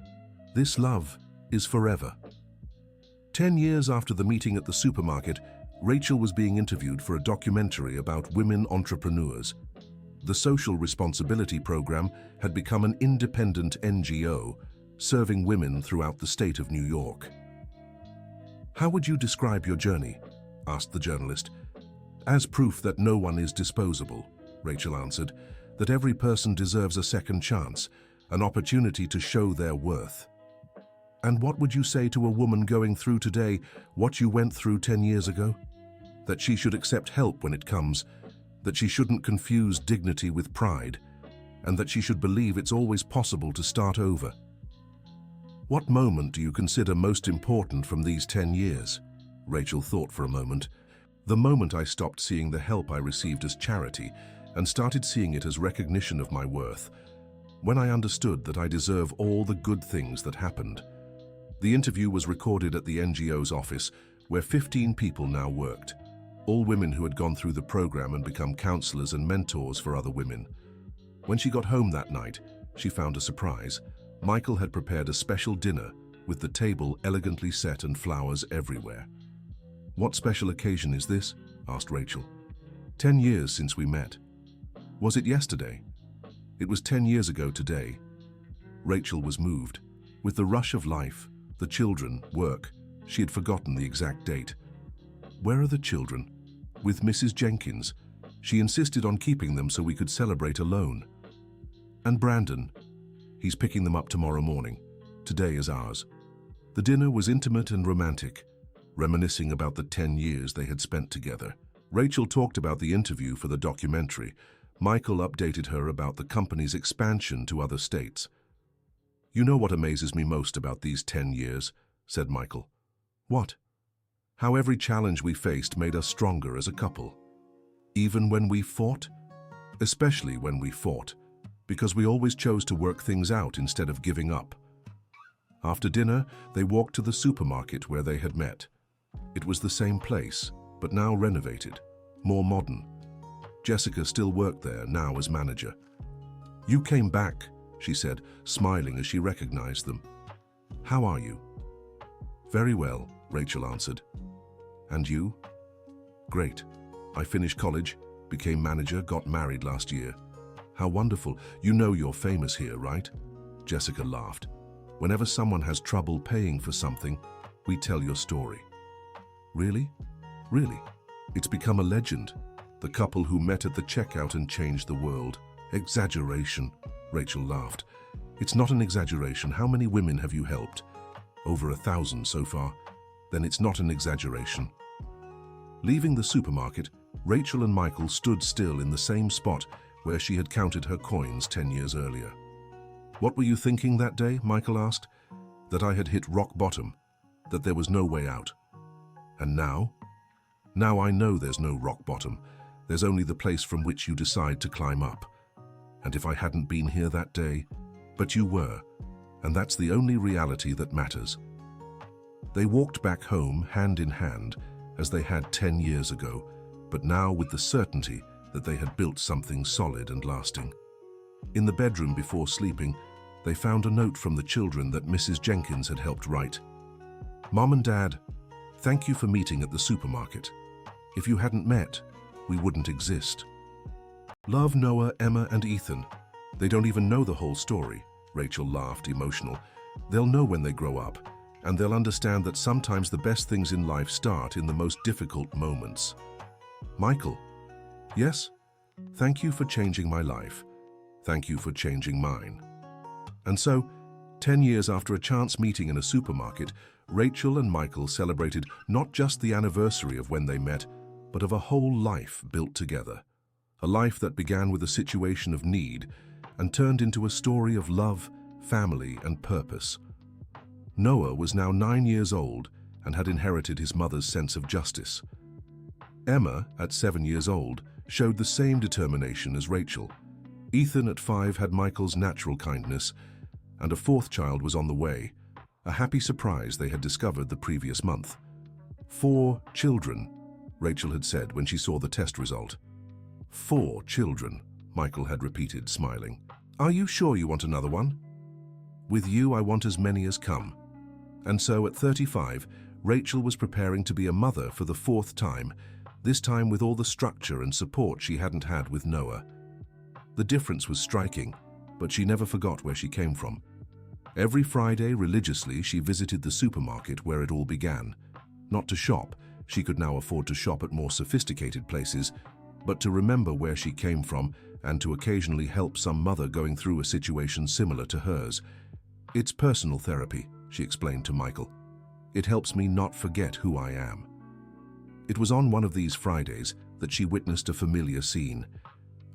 This love is forever. 10 years after the meeting at the supermarket, Rachel was being interviewed for a documentary about women entrepreneurs. The Social Responsibility Program had become an independent NGO, serving women throughout the state of New York. How would you describe your journey? Asked the journalist. As proof that no one is disposable, Rachel answered, that every person deserves a second chance, an opportunity to show their worth. And what would you say to a woman going through today what you went through 10 years ago? That she should accept help when it comes, that she shouldn't confuse dignity with pride, and that she should believe it's always possible to start over. What moment do you consider most important from these 10 years? Rachel thought for a moment. The moment I stopped seeing the help I received as charity and started seeing it as recognition of my worth, when I understood that I deserve all the good things that happened. The interview was recorded at the NGO's office, where 15 people now worked, all women who had gone through the program and become counselors and mentors for other women. When she got home that night, she found a surprise. Michael had prepared a special dinner with the table elegantly set and flowers everywhere. What special occasion is this? Asked Rachel. 10 years since we met. Was it yesterday? It was 10 years ago today. Rachel was moved. With the rush of life, the children, work, she had forgotten the exact date. Where are the children? With Mrs. Jenkins. She insisted on keeping them so we could celebrate alone. And Brandon? He's picking them up tomorrow morning. Today is ours. The dinner was intimate and romantic, reminiscing about the 10 years they had spent together. Rachel talked about the interview for the documentary. Michael updated her about the company's expansion to other states. You know what amazes me most about these 10 years, said Michael. What? How every challenge we faced made us stronger as a couple. Even when we fought? Especially when we fought, because we always chose to work things out instead of giving up. After dinner, they walked to the supermarket where they had met. It was the same place, but now renovated, more modern. Jessica still worked there, now as manager. You came back, she said, smiling as she recognized them. How are you? Very well, Rachel answered. And you? Great. I finished college, became manager, got married last year. How wonderful. You know you're famous here, right? Jessica laughed. Whenever someone has trouble paying for something, we tell your story. Really? Really? It's become a legend. The couple who met at the checkout and changed the world. Exaggeration, Rachel laughed. It's not an exaggeration. How many women have you helped? Over 1,000 so far. Then it's not an exaggeration. Leaving the supermarket, Rachel and Michael stood still in the same spot where she had counted her coins 10 years earlier. What were you thinking that day? Michael asked. That I had hit rock bottom, that there was no way out. And now? Now I know there's no rock bottom. There's only the place from which you decide to climb up. And if I hadn't been here that day, but you were, and that's the only reality that matters. They walked back home hand in hand as they had 10 years ago, but now with the certainty that they had built something solid and lasting. In the bedroom before sleeping, they found a note from the children that Mrs. Jenkins had helped write. Mom and Dad, thank you for meeting at the supermarket. If you hadn't met, we wouldn't exist. Love Noah, Emma, and Ethan. They don't even know the whole story. Rachel laughed, emotional. They'll know when they grow up, and they'll understand that sometimes the best things in life start in the most difficult moments. Michael, yes? Thank you for changing my life. Thank you for changing mine." And so, 10 years after a chance meeting in a supermarket, Rachel and Michael celebrated not just the anniversary of when they met, but of a whole life built together. A life that began with a situation of need and turned into a story of love, family, and purpose. Noah was now 9 years old and had inherited his mother's sense of justice. Emma, at 7 years old, showed the same determination as Rachel. Ethan, at 5, had Michael's natural kindness, and a fourth child was on the way, a happy surprise they had discovered the previous month. 4 children, Rachel had said when she saw the test result. 4 children, Michael had repeated, smiling. "Are you sure you want another one?" "With you, I want as many as come." And so, at 35, Rachel was preparing to be a mother for the 4th time, this time with all the structure and support she hadn't had with Noah. The difference was striking, but she never forgot where she came from. Every Friday, religiously, she visited the supermarket where it all began. Not to shop, she could now afford to shop at more sophisticated places, but to remember where she came from and to occasionally help some mother going through a situation similar to hers. "It's personal therapy," she explained to Michael. "It helps me not forget who I am." It was on one of these Fridays that she witnessed a familiar scene.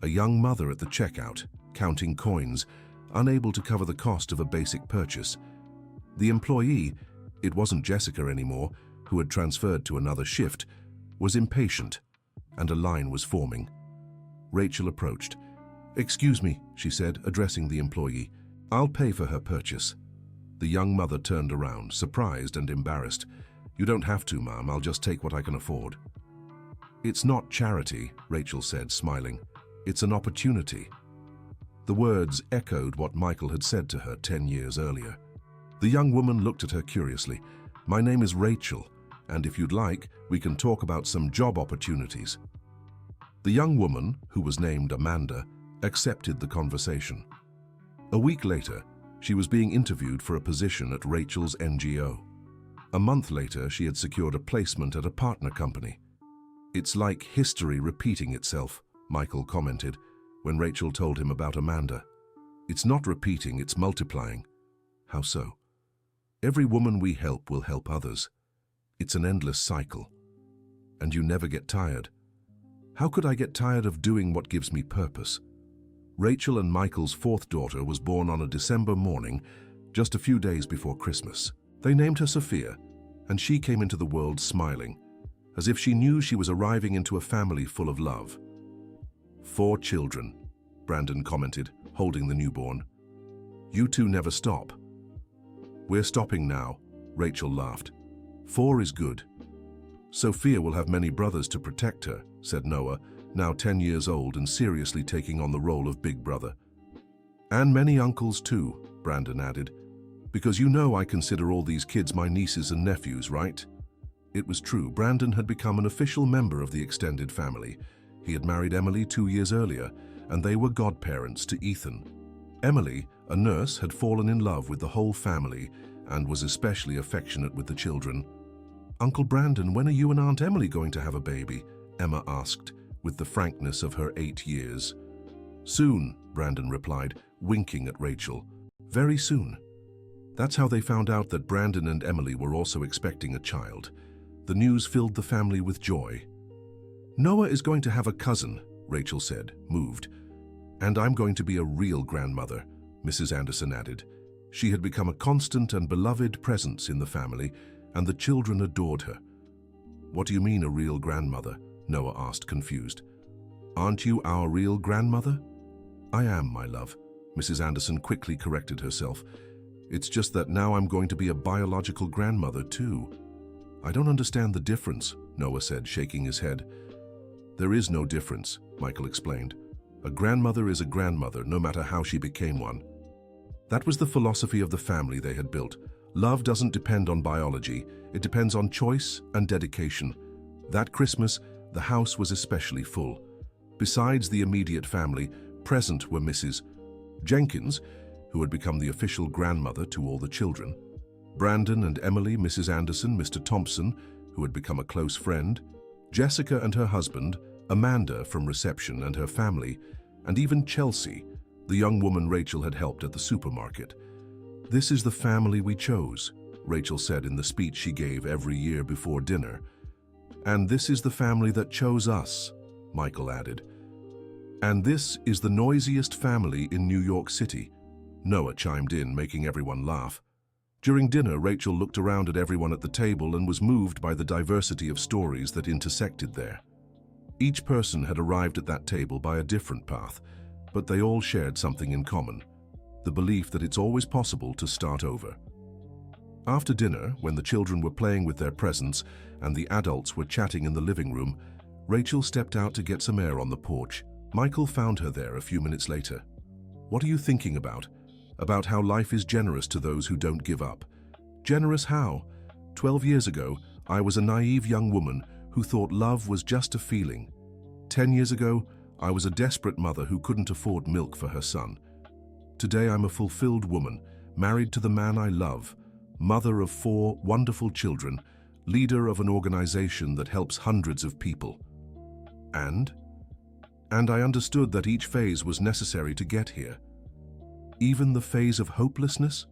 A young mother at the checkout, counting coins, unable to cover the cost of a basic purchase. The employee, it wasn't Jessica anymore, who had transferred to another shift, was impatient, and a line was forming. Rachel approached. "Excuse me," she said, addressing the employee. "I'll pay for her purchase." The young mother turned around, surprised and embarrassed. "You don't have to, ma'am. I'll just take what I can afford." "It's not charity," Rachel said, smiling. "It's an opportunity." The words echoed what Michael had said to her 10 years earlier. The young woman looked at her curiously. "My name is Rachel, and if you'd like, we can talk about some job opportunities." The young woman, who was named Amanda, accepted the conversation. A week later, she was being interviewed for a position at Rachel's NGO. A month later, she had secured a placement at a partner company. "It's like history repeating itself," Michael commented when Rachel told him about Amanda. "It's not repeating, it's multiplying." "How so?" "Every woman we help will help others. It's an endless cycle. And you never get tired." "How could I get tired of doing what gives me purpose?" Rachel and Michael's 4th daughter was born on a December morning, just a few days before Christmas. They named her Sophia, and she came into the world smiling, as if she knew she was arriving into a family full of love. 4 children, Brandon commented, holding the newborn. "You two never stop." "We're stopping now," Rachel laughed. 4 is good." "Sophia will have many brothers to protect her," said Noah, now 10 years old and seriously taking on the role of big brother. "And many uncles too," Brandon added. "Because you know I consider all these kids my nieces and nephews, right?" It was true. Brandon had become an official member of the extended family. He had married Emily 2 years earlier, and they were godparents to Ethan. Emily, a nurse, had fallen in love with the whole family and was especially affectionate with the children. "Uncle Brandon, when are you and Aunt Emily going to have a baby?" Emma asked, with the frankness of her 8 years. "Soon," Brandon replied, winking at Rachel. "Very soon." That's how they found out that Brandon and Emily were also expecting a child. The news filled the family with joy. "Noah is going to have a cousin," Rachel said, moved. "And I'm going to be a real grandmother," Mrs. Anderson added. She had become a constant and beloved presence in the family, and the children adored her. "What do you mean, a real grandmother?" Noah asked, confused. "Aren't you our real grandmother?" "I am, my love," Mrs. Anderson quickly corrected herself. "It's just that now I'm going to be a biological grandmother, too." "I don't understand the difference," Noah said, shaking his head. "There is no difference," Michael explained. "A grandmother is a grandmother, no matter how she became one." That was the philosophy of the family they had built. Love doesn't depend on biology, it depends on choice and dedication. That Christmas, the house was especially full. Besides the immediate family, present were Mrs. Jenkins, who had become the official grandmother to all the children, Brandon and Emily, Mrs. Anderson, Mr. Thompson, who had become a close friend, Jessica and her husband, Amanda from reception and her family, and even Chelsea, the young woman Rachel had helped at the supermarket. "This is the family we chose," Rachel said in the speech she gave every year before dinner. "And this is the family that chose us," Michael added. "And this is the noisiest family in New York City," Noah chimed in, making everyone laugh. During dinner, Rachel looked around at everyone at the table and was moved by the diversity of stories that intersected there. Each person had arrived at that table by a different path, but they all shared something in common: the belief that it's always possible to start over. After dinner, when the children were playing with their presents and the adults were chatting in the living room, Rachel stepped out to get some air on the porch. Michael found her there a few minutes later. "What are you thinking about?" "About how life is generous to those who don't give up." "Generous how?" 12 years ago, I was a naive young woman who thought love was just a feeling. 10 years ago, I was a desperate mother who couldn't afford milk for her son. Today I'm a fulfilled woman, married to the man I love, mother of 4 wonderful children, leader of an organization that helps hundreds of people. And I understood that each phase was necessary to get here. Even the phase of hopelessness?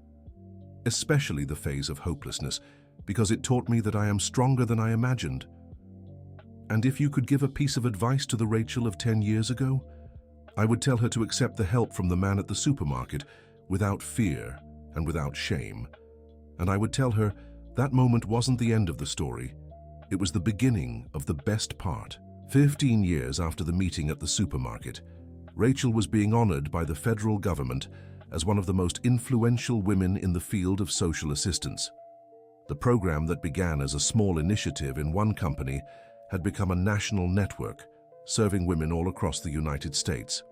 Especially the phase of hopelessness, because it taught me that I am stronger than I imagined. And if you could give a piece of advice to the Rachel of 10 years ago, I would tell her to accept the help from the man at the supermarket without fear and without shame. And I would tell her that moment wasn't the end of the story. It was the beginning of the best part. 15 years after the meeting at the supermarket, Rachel was being honored by the federal government as one of the most influential women in the field of social assistance. The program that began as a small initiative in one company had become a national network, serving women all across the United States.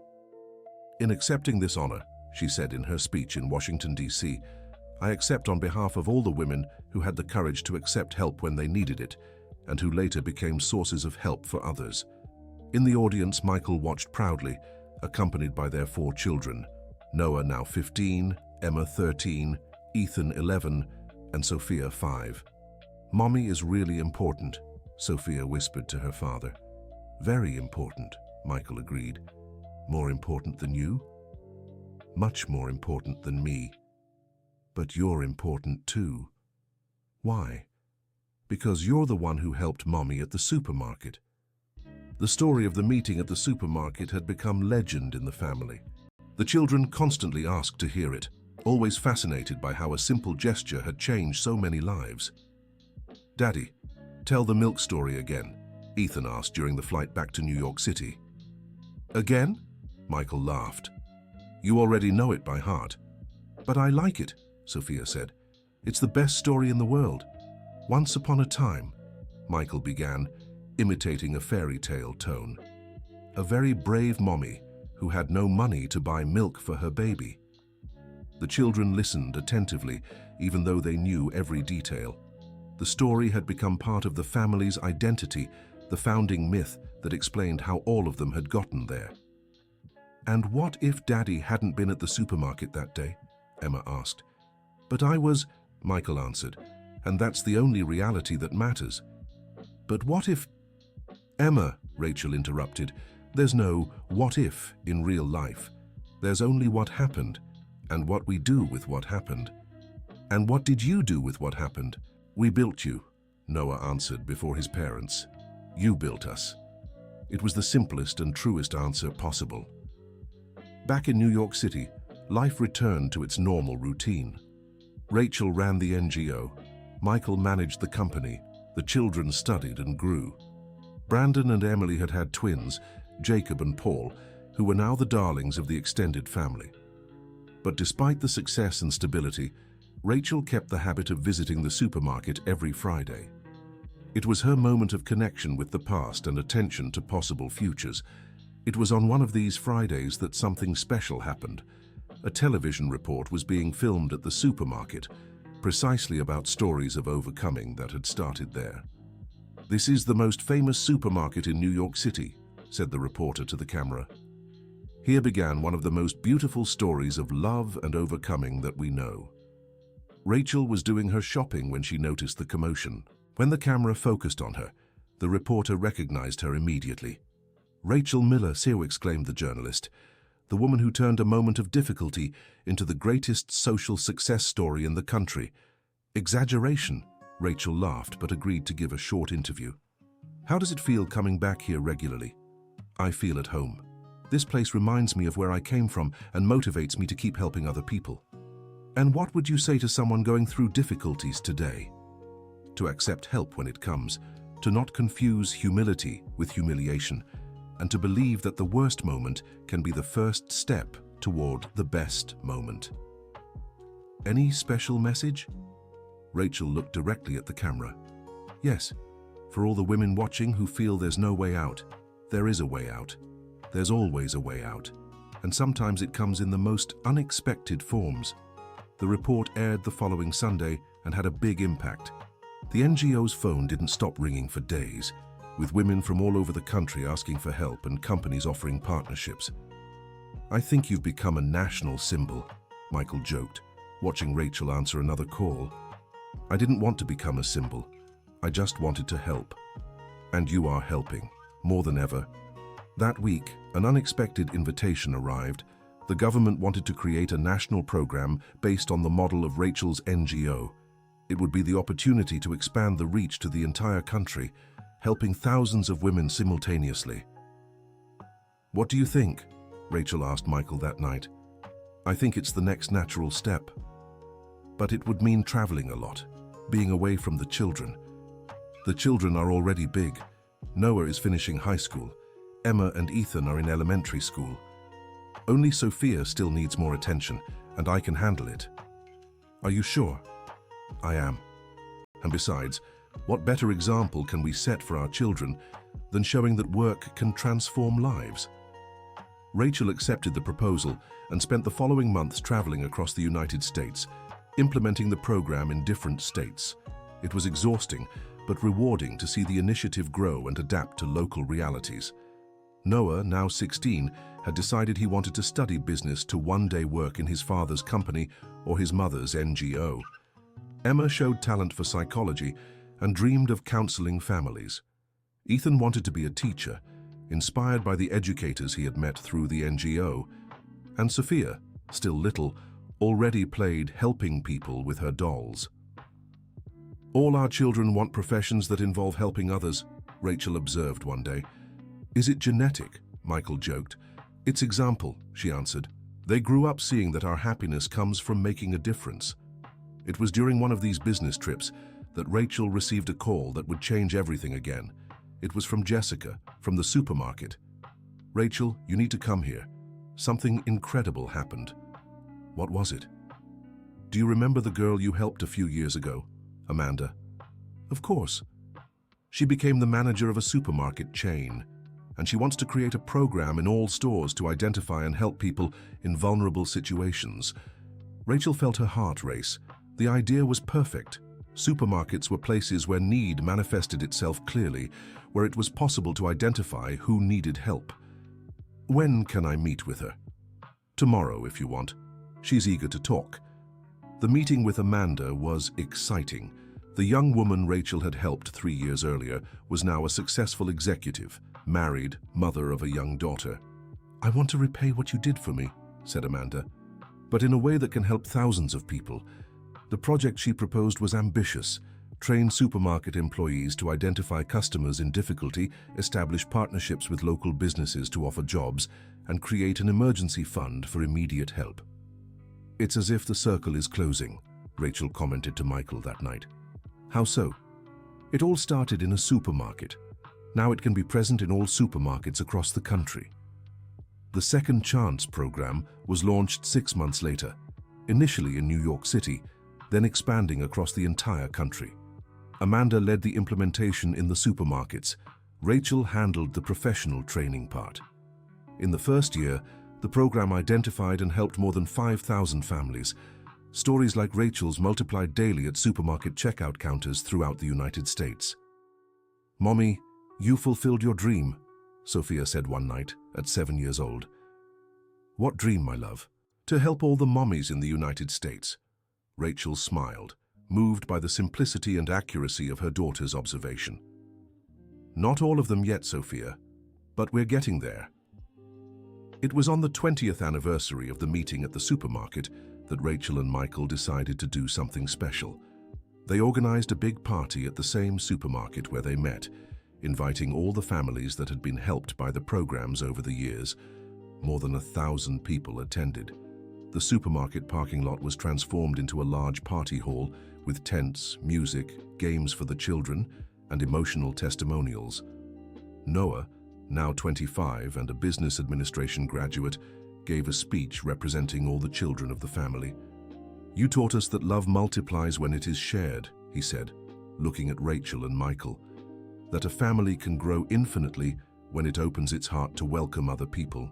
"In accepting this honor," she said in her speech in Washington, D.C., "I accept on behalf of all the women who had the courage to accept help when they needed it, and who later became sources of help for others." In the audience, Michael watched proudly, accompanied by their 4 children, Noah, now 15, Emma, 13, Ethan, 11, and Sophia, 5. "Mommy is really important," Sophia whispered to her father. "Very important," Michael agreed. "More important than you?" "Much more important than me. But you're important too." "Why?" "Because you're the one who helped Mommy at the supermarket." The story of the meeting at the supermarket had become legend in the family. The children constantly asked to hear it, always fascinated by how a simple gesture had changed so many lives. "Daddy, tell the milk story again," Ethan asked during the flight back to New York City. "Again?" Michael laughed. "You already know it by heart." "But I like it," Sophia said. "It's the best story in the world." "Once upon a time," Michael began, imitating a fairy tale tone. "A very brave mommy who had no money to buy milk for her baby." The children listened attentively, even though they knew every detail. The story had become part of the family's identity, the founding myth that explained how all of them had gotten there. "And what if Daddy hadn't been at the supermarket that day?" Emma asked. "But I was," Michael answered, "and that's the only reality that matters." "But what if—" "Emma," Rachel interrupted, "there's no what if in real life. There's only what happened, and what we do with what happened." "And what did you do with what happened?" "We built you," Noah answered before his parents. "You built us." It was the simplest and truest answer possible. Back in New York City, life returned to its normal routine. Rachel ran the NGO. Michael managed the company. The children studied and grew. Brandon and Emily had had twins, Jacob and Paul, who were now the darlings of the extended family. But despite the success and stability, Rachel kept the habit of visiting the supermarket every Friday. It was her moment of connection with the past and attention to possible futures. It was on one of these Fridays that something special happened. A television report was being filmed at the supermarket, precisely about stories of overcoming that had started there. "This is the most famous supermarket in New York City," said the reporter to the camera. "Here began one of the most beautiful stories of love and overcoming that we know." Rachel was doing her shopping when she noticed the commotion. When the camera focused on her, the reporter recognized her immediately. "Rachel Miller," exclaimed the journalist. the woman who turned a moment of difficulty into the greatest social success story in the country. Exaggeration, Rachel laughed but agreed to give a short interview. How does it feel coming back here regularly? I feel at home. This place reminds me of where I came from and motivates me to keep helping other people. And what would you say to someone going through difficulties today? To accept help when it comes, to not confuse humility with humiliation, and to believe that the worst moment can be the first step toward the best moment. Any special message? Rachel looked directly at the camera. Yes, for all the women watching who feel there's no way out, there is a way out. There's always a way out, and sometimes it comes in the most unexpected forms. The report aired the following Sunday and had a big impact. The NGO's phone didn't stop ringing for days, with women from all over the country asking for help and companies offering partnerships. I think you've become a national symbol, Michael joked, watching Rachel answer another call. I didn't want to become a symbol. I just wanted to help. And you are helping, more than ever. That week, an unexpected invitation arrived. The government wanted to create a national program based on the model of Rachel's NGO. It would be the opportunity to expand the reach to the entire country, helping thousands of women simultaneously. What do you think? Rachel asked Michael that night. I think it's the next natural step. But it would mean traveling a lot, being away from the children. The children are already big. Noah is finishing high school. Emma and Ethan are in elementary school. Only Sophia still needs more attention, and I can handle it. Are you sure? I am. And besides, what better example can we set for our children than showing that work can transform lives? Rachel accepted the proposal and spent the following months traveling across the United States, implementing the program in different states. It was exhausting, but rewarding to see the initiative grow and adapt to local realities. Noah, now 16, had decided he wanted to study business to one day work in his father's company or his mother's NGO. Emma showed talent for psychology and dreamed of counseling families. Ethan wanted to be a teacher, inspired by the educators he had met through the NGO. And Sophia, still little, already played helping people with her dolls. All our children want professions that involve helping others, Rachel observed one day. Is it genetic? Michael joked. It's example, she answered. They grew up seeing that our happiness comes from making a difference. It was during one of these business trips that Rachel received a call that would change everything again. It was from Jessica, from the supermarket. Rachel, you need to come here. Something incredible happened. What was it? Do you remember the girl you helped a few years ago, Amanda? Of course. She became the manager of a supermarket chain, and she wants to create a program in all stores to identify and help people in vulnerable situations. Rachel felt her heart race. The idea was perfect. Supermarkets were places where need manifested itself clearly, where it was possible to identify who needed help. When can I meet with her? Tomorrow, if you want. She's eager to talk. The meeting with Amanda was exciting. The young woman Rachel had helped 3 years earlier was now a successful executive, married, mother of a young daughter. I want to repay what you did for me, said Amanda, but in a way that can help thousands of people. The project she proposed was ambitious. Train supermarket employees to identify customers in difficulty, establish partnerships with local businesses to offer jobs, and create an emergency fund for immediate help. It's as if the circle is closing, Rachel commented to Michael that night. How so? It all started in a supermarket. Now it can be present in all supermarkets across the country. The Second Chance program was launched 6 months later, initially in New York City, then expanding across the entire country. Amanda led the implementation in the supermarkets. Rachel handled the professional training part. In the first year, the program identified and helped more than 5,000 families. Stories like Rachel's multiplied daily at supermarket checkout counters throughout the United States. Mommy, you fulfilled your dream, Sophia said one night at 7 years old. What dream, my love? To help all the mommies in the United States. Rachel smiled, moved by the simplicity and accuracy of her daughter's observation. Not all of them yet, Sophia, but we're getting there. It was on the 20th anniversary of the meeting at the supermarket that Rachel and Michael decided to do something special. They organized a big party at the same supermarket where they met, inviting all the families that had been helped by the programs over the years. More than 1,000 people attended. The supermarket parking lot was transformed into a large party hall with tents, music, games for the children, and emotional testimonials. Noah, now 25 and a business administration graduate, gave a speech representing all the children of the family. "You taught us that love multiplies when it is shared," he said, looking at Rachel and Michael. "That a family can grow infinitely when it opens its heart to welcome other people."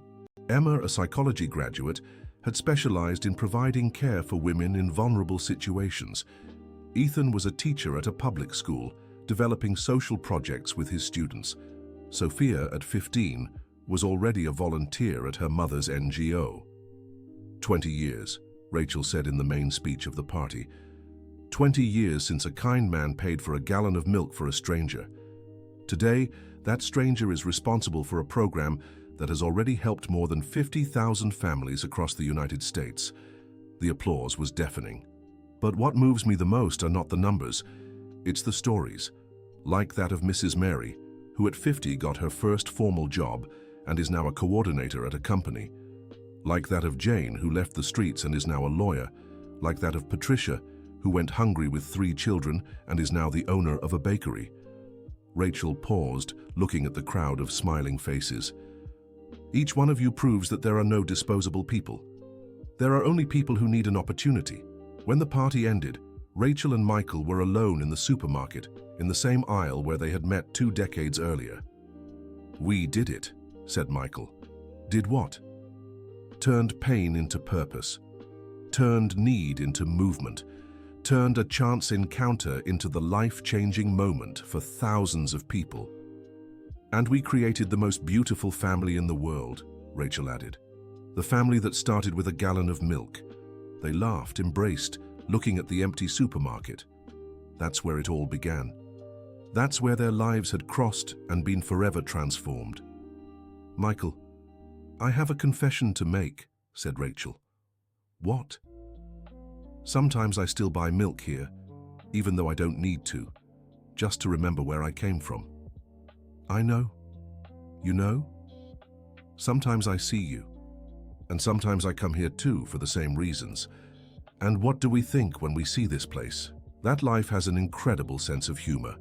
Emma, a psychology graduate, had specialized in providing care for women in vulnerable situations. Ethan was a teacher at a public school, developing social projects with his students. Sophia, at 15, was already a volunteer at her mother's NGO. 20 years, Rachel said in the main speech of the party. 20 years since a kind man paid for a gallon of milk for a stranger. Today, that stranger is responsible for a program that has already helped more than 50,000 families across the United States. The applause was deafening. But what moves me the most are not the numbers, it's the stories, like that of Mrs. Mary, who at 50 got her first formal job and is now a coordinator at a company. Like that of Jane, who left the streets and is now a lawyer. Like that of Patricia, who went hungry with 3 children and is now the owner of a bakery. Rachel paused, looking at the crowd of smiling faces. Each one of you proves that there are no disposable people. There are only people who need an opportunity. When the party ended, Rachel and Michael were alone in the supermarket, in the same aisle where they had met 2 decades earlier. "We did it," said Michael. "Did what?" "Turned pain into purpose. Turned need into movement. Turned a chance encounter into the life-changing moment for thousands of people. And we created the most beautiful family in the world," Rachel added. "The family that started with a gallon of milk." They laughed, embraced, looking at the empty supermarket. That's where it all began. That's where their lives had crossed and been forever transformed. "Michael, I have a confession to make," said Rachel. "What?" "Sometimes I still buy milk here, even though I don't need to, just to remember where I came from." "I know. You know? Sometimes I see you, and sometimes I come here too for the same reasons. And what do we think when we see this place? That life has an incredible sense of humor,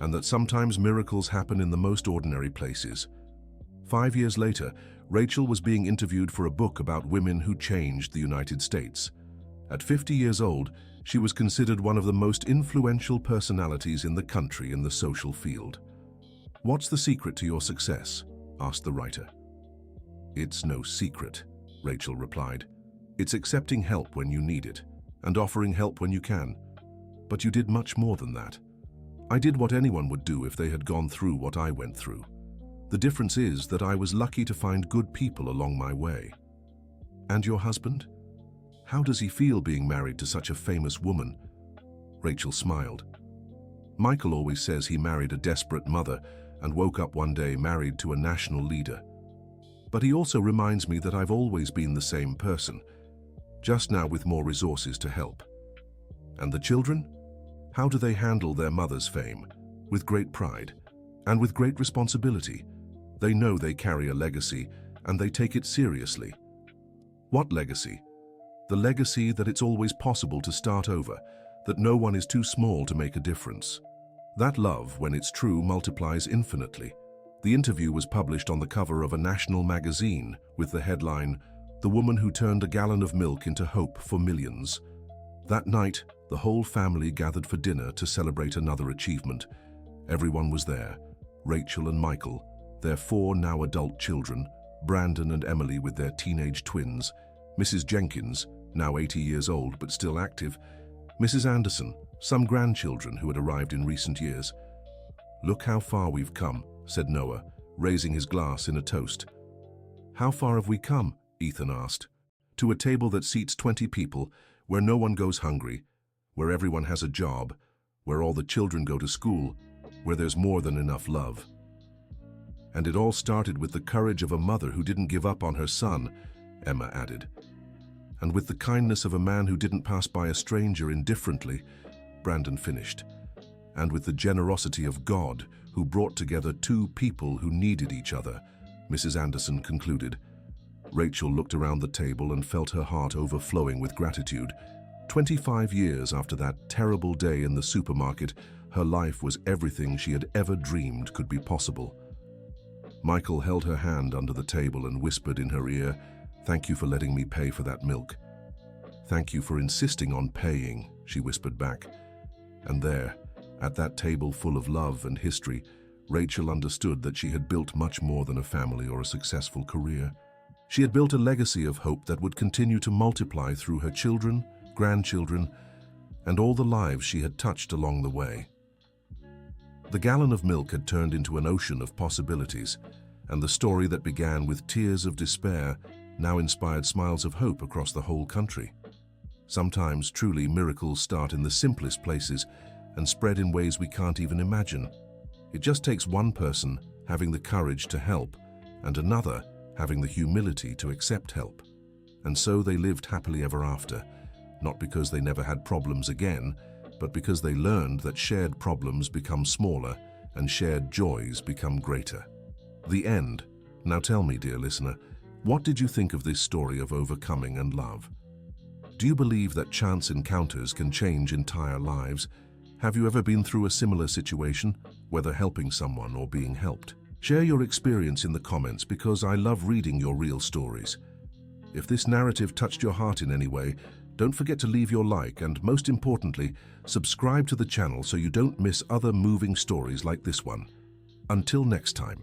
and that sometimes miracles happen in the most ordinary places." 5 years later, Rachel was being interviewed for a book about women who changed the United States. At 50 years old, she was considered one of the most influential personalities in the country in the social field. "What's the secret to your success?" asked the writer. "It's no secret," Rachel replied. "It's accepting help when you need it, and offering help when you can. But you did much more than that. I did what anyone would do if they had gone through what I went through. The difference is that I was lucky to find good people along my way." "And your husband? How does he feel being married to such a famous woman?" Rachel smiled. "Michael always says he married a desperate mother and woke up one day married to a national leader. But he also reminds me that I've always been the same person, just now with more resources to help." "And the children? How do they handle their mother's fame? With great pride and with great responsibility. They know they carry a legacy, and they take it seriously." "What legacy?" "The legacy that it's always possible to start over, that no one is too small to make a difference. That love, when it's true, multiplies infinitely." The interview was published on the cover of a national magazine with the headline, "The Woman Who Turned a Gallon of Milk into Hope for Millions." That night, the whole family gathered for dinner to celebrate another achievement. Everyone was there: Rachel and Michael, their 4 now adult children, Brandon and Emily with their teenage twins, Mrs. Jenkins, now 80 years old but still active, Mrs. Anderson, some grandchildren who had arrived in recent years. "Look how far we've come," said Noah, raising his glass in a toast. "How far have we come?" Ethan asked. "To a table that seats 20 people, where no one goes hungry, where everyone has a job, where all the children go to school, where there's more than enough love." And it all started with the courage of a mother who didn't give up on her son, Emma added. And with the kindness of a man who didn't pass by a stranger indifferently, Brandon finished. And with the generosity of God, who brought together two people who needed each other, Mrs. Anderson concluded. Rachel looked around the table and felt her heart overflowing with gratitude. 25 years after that terrible day in the supermarket, her life was everything she had ever dreamed could be possible. Michael held her hand under the table and whispered in her ear, "Thank you for letting me pay for that milk." "Thank you for insisting on paying," she whispered back. And there, at that table full of love and history, Rachel understood that she had built much more than a family or a successful career. She had built a legacy of hope that would continue to multiply through her children, grandchildren, and all the lives she had touched along the way. The gallon of milk had turned into an ocean of possibilities, and the story that began with tears of despair now inspired smiles of hope across the whole country. Sometimes, truly, miracles start in the simplest places and spread in ways we can't even imagine. It just takes one person having the courage to help and another having the humility to accept help. And so they lived happily ever after, not because they never had problems again, but because they learned that shared problems become smaller and shared joys become greater. The end. Now tell me, dear listener, what did you think of this story of overcoming and love? Do you believe that chance encounters can change entire lives? Have you ever been through a similar situation, whether helping someone or being helped? Share your experience in the comments because I love reading your real stories. If this narrative touched your heart in any way, don't forget to leave your like and, most importantly, subscribe to the channel so you don't miss other moving stories like this one. Until next time.